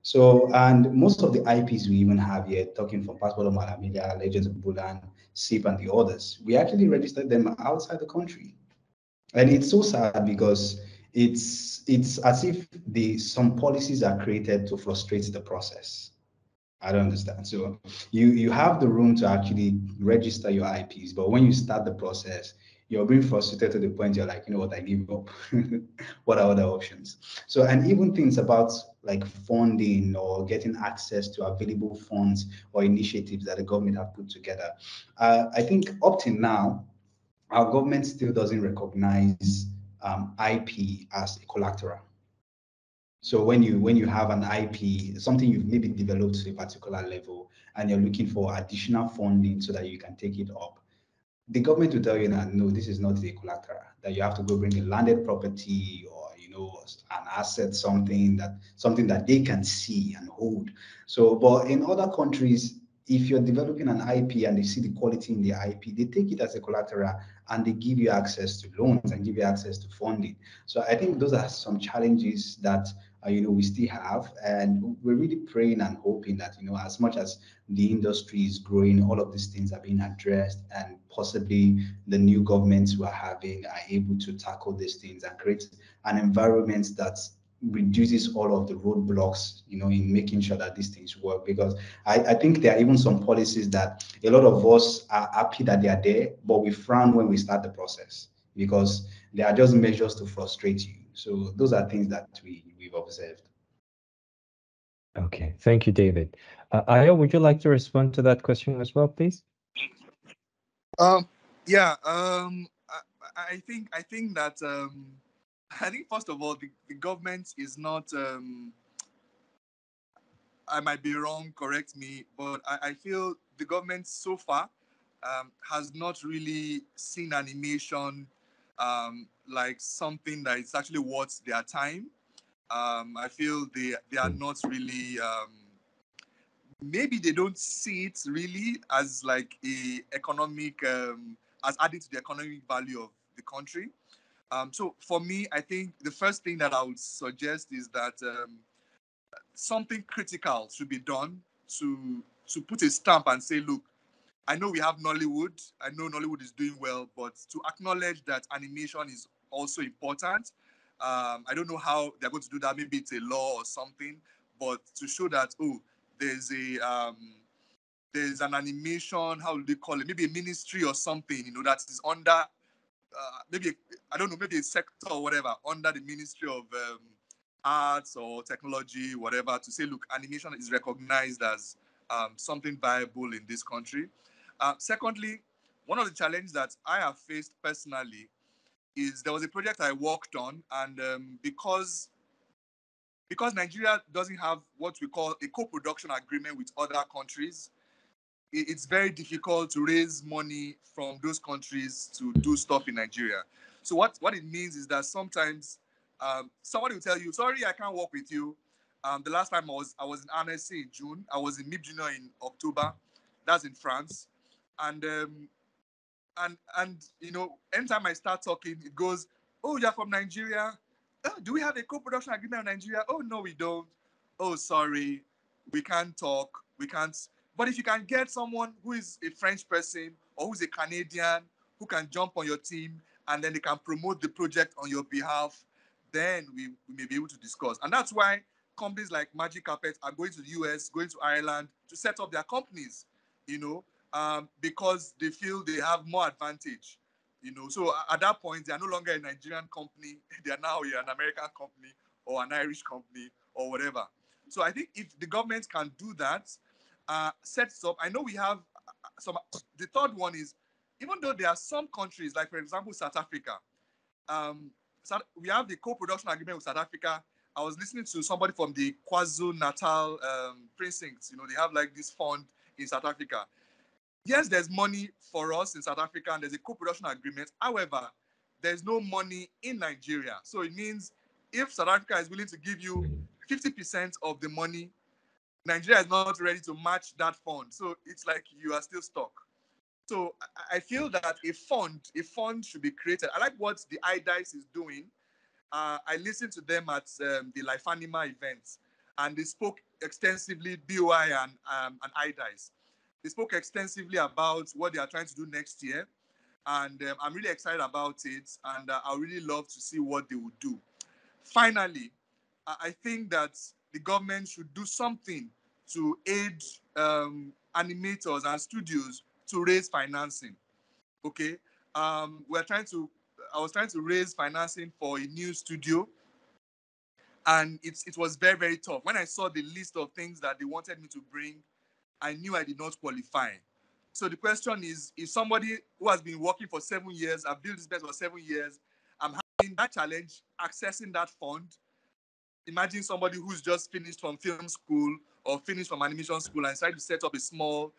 So, and most of the IPs we even have here, talking from Passport of Malamilia, Legends of Bulan, SIP, and the others, we actually registered them outside the country. And it's so sad because it's as if some policies are created to frustrate the process. I don't understand. So you have the room to actually register your IPs, but when you start the process, you're being frustrated to the point you're like, you know what, I give up. What are other options? So, and even things about like funding or getting access to available funds or initiatives that the government have put together. I think up to now, our government still doesn't recognize IP as a collateral. So when you have an IP, something you've maybe developed to a particular level, and you're looking for additional funding so that you can take it up, the government will tell you that no, this is not a collateral, that you have to go bring a landed property or an asset, something that they can see and hold. So, but in other countries, if you're developing an IP and they see the quality in the IP, they take it as a collateral and they give you access to loans and give you access to funding. So I think those are some challenges that we still have, and we're really praying and hoping that as much as the industry is growing, all of these things are being addressed, and possibly the new governments we are having are able to tackle these things and create an environment that reduces all of the roadblocks, in making sure that these things work. Because I think there are even some policies that a lot of us are happy that they are there, but we frown when we start the process because they are just measures to frustrate you. So those are things that we've observed. Okay, thank you, David. Ayo, would you like to respond to that question as well, please? Yeah. I think that I think first of all the government is not. I might be wrong. Correct me, but I feel the government so far has not really seen animation like something that is actually worth their time. I feel they are not really. Maybe they don't see it really as like a economic as adding to the economic value of the country. So for me, I think the first thing that I would suggest is that something critical should be done to put a stamp and say, look, I know we have Nollywood. I know Nollywood is doing well, but to acknowledge that animation is also important. I don't know how they're going to do that. Maybe it's a law or something, but to show that there's there's an animation. How do they call it? Maybe a ministry or something. That is under maybe I don't know, maybe a sector or whatever under the Ministry of Arts or Technology, whatever. To say, look, animation is recognized as something viable in this country. Secondly, one of the challenges that I have faced personally is there was a project I worked on, and because Nigeria doesn't have what we call a co-production agreement with other countries, it's very difficult to raise money from those countries to do stuff in Nigeria. So what it means is that sometimes somebody will tell you, sorry, I can't work with you. The last time I was in RNC in June. I was in MIP Junior in October. That's in France. And anytime I start talking, it goes, oh, you're from Nigeria. oh, do we have a co-production agreement in Nigeria? Oh, no, we don't. Oh, sorry, we can't talk. We can't. But if you can get someone who is a French person or who's a Canadian who can jump on your team and then they can promote the project on your behalf, then we may be able to discuss. And that's why companies like Magic Carpet are going to the US, going to Ireland to set up their companies, because they feel they have more advantage. So at that point, they are no longer a Nigerian company. They are now an American company or an Irish company or whatever. So I think if the government can do that, sets up. I know we have some. The third one is, even though there are some countries, like for example South Africa, we have the co-production agreement with South Africa. I was listening to somebody from the KwaZulu-Natal precincts. They have like this fund in South Africa. Yes, there's money for us in South Africa and there's a co-production agreement. However, there's no money in Nigeria. So it means if South Africa is willing to give you 50% of the money, Nigeria is not ready to match that fund. So it's like you are still stuck. So I feel that a fund should be created. I like what the iDice is doing. I listened to them at the Life Anima events, and they spoke extensively, BOI and iDice. They spoke extensively about what they are trying to do next year, and I'm really excited about it, and I really love to see what they will do. Finally, I think that the government should do something to aid animators and studios to raise financing. Okay, I was trying to raise financing for a new studio, and it was very, very tough. When I saw the list of things that they wanted me to bring, I knew I did not qualify. So the question is, if somebody who has been working for 7 years, I've built this business for 7 years, I'm having that challenge, accessing that fund. Imagine somebody who's just finished from film school or finished from animation school and decided to set up a small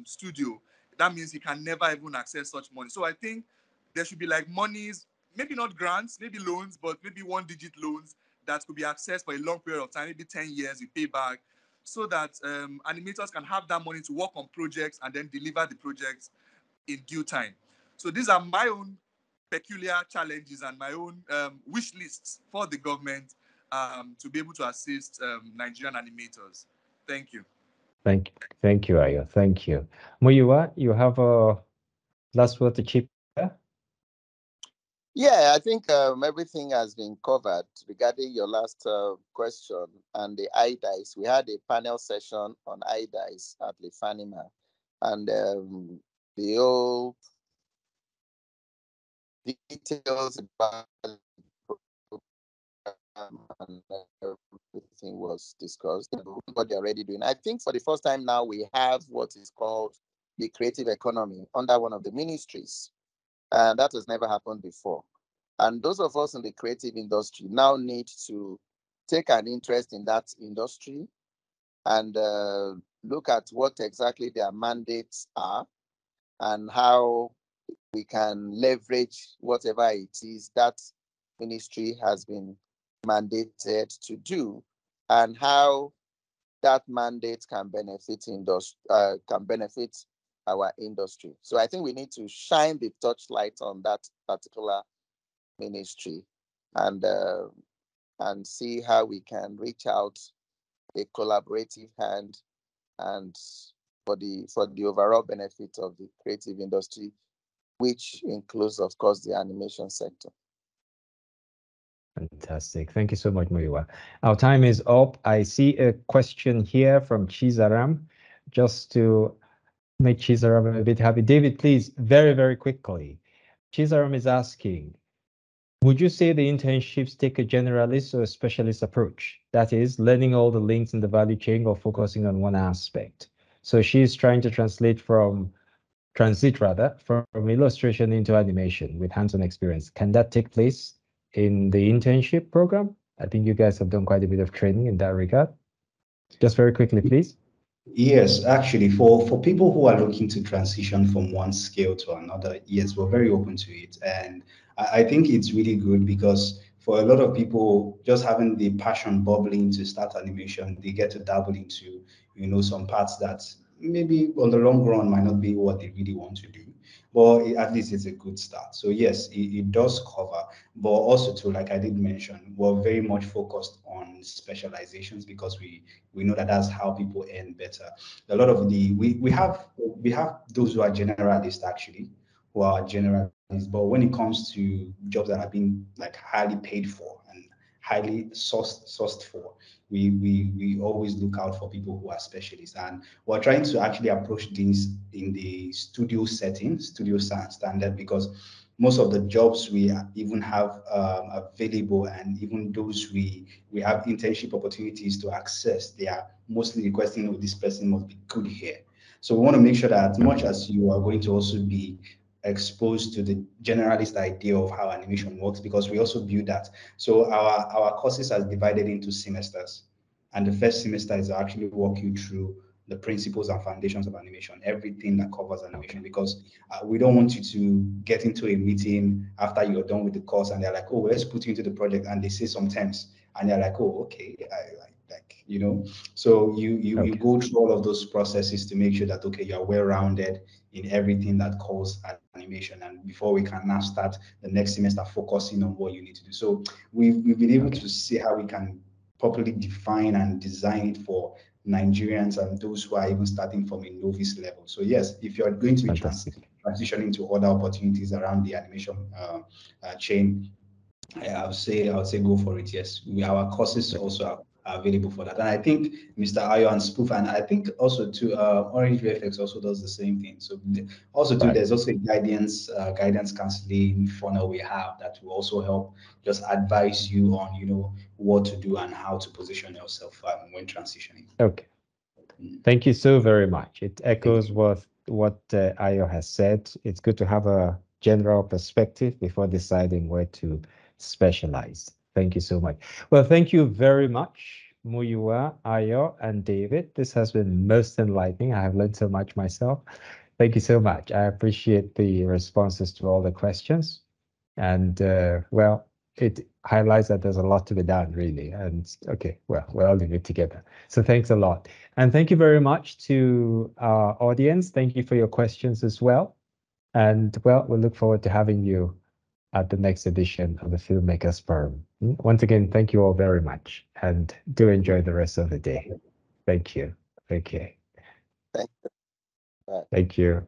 studio. That means he can never even access such money. So I think there should be like monies, maybe not grants, maybe loans, but maybe 1-digit loans that could be accessed for a long period of time, maybe 10 years, you pay back, so that animators can have that money to work on projects and then deliver the projects in due time. So these are my own peculiar challenges and my own wish lists for the government to be able to assist Nigerian animators. Thank you. Thank you, Ayo. Thank you. Muyiwa, you have a last word to chip in there? Yeah, I think everything has been covered regarding your last question and the iDice. We had a panel session on iDice at Lefanima, and the whole details about and everything was discussed. What they're already doing. I think for the first time now we have what is called the creative economy under one of the ministries, and that has never happened before. And those of us in the creative industry now need to take an interest in that industry and look at what exactly their mandates are and how we can leverage whatever it is that ministry has been mandated to do, and how that mandate can benefit our industry. So I think we need to shine the torchlight on that particular ministry and see how we can reach out a collaborative hand and for the overall benefit of the creative industry, which includes, of course, the animation sector. Fantastic. Thank you so much, Muyiwa. Our time is up. I see a question here from Chizaram. Just to make Chizaram a bit happy. David, please, very, very quickly. Chizaram is asking, would you say the internships take a generalist or a specialist approach? That is, learning all the links in the value chain or focusing on one aspect. So she's trying to transit from illustration into animation with hands-on experience. Can that take place in the internship program? I think you guys have done quite a bit of training in that regard. Just very quickly, please. Yes, actually, for people who are looking to transition from one skill to another, yes, we're very open to it. And I think it's really good because for a lot of people, just having the passion bubbling to start animation, they get to dabble into, some parts that maybe on the long run might not be what they really want to do. but at least it's a good start. So yes, it does cover, but also too, like I did mention, we're very much focused on specializations because we know that that's how people earn better. A lot of we have those who are generalists actually, who are generalists, but when it comes to jobs that are being like highly paid for and highly sourced for, we always look out for people who are specialists, and we're trying to actually approach things in the studio setting, studio standard, because most of the jobs we even have available, and even those we have internship opportunities to access, they are mostly requesting, oh, this person must be good here. So we want to make sure that as much as you are going to also be exposed to the generalist idea of how animation works, because we also view that. So our courses are divided into semesters, and the first semester is actually walk you through the principles and foundations of animation, everything that covers animation, because we don't want you to get into a meeting after you're done with the course and they're like, oh, let's put you into the project, and they say some terms and they're like, oh, okay, so you go through all of those processes to make sure that, okay, you're well-rounded in everything that calls animation, and before we can now start the next semester focusing on what you need to do. So we've been able to see how we can properly define and design it for Nigerians and those who are even starting from a novice level. So yes, if you're going to be transitioning to other opportunities around the animation chain, I would say go for it. Yes, our courses also are available for that, and I think Mr. Ayo and Spoof, and I think also too Orange VFX also does the same thing. So also too, there's also a guidance counseling funnel we have that will also help just advise you on what to do and how to position yourself when transitioning. Okay. Thank you so very much. It echoes what Ayo has said. It's good to have a general perspective before deciding where to specialize. Thank you so much. Well, thank you very much, Muyiwa, Ayo, and David. This has been most enlightening. I have learned so much myself. Thank you so much. I appreciate the responses to all the questions. And well, it highlights that there's a lot to be done, really. And okay, well, we're all in it together. So thanks a lot. And thank you very much to our audience. Thank you for your questions as well. And well, we'll look forward to having you at the next edition of the Filmmakers Forum. Once again, thank you all very much, and do enjoy the rest of the day. Thank you. Okay. Thank you. Bye. Thank you.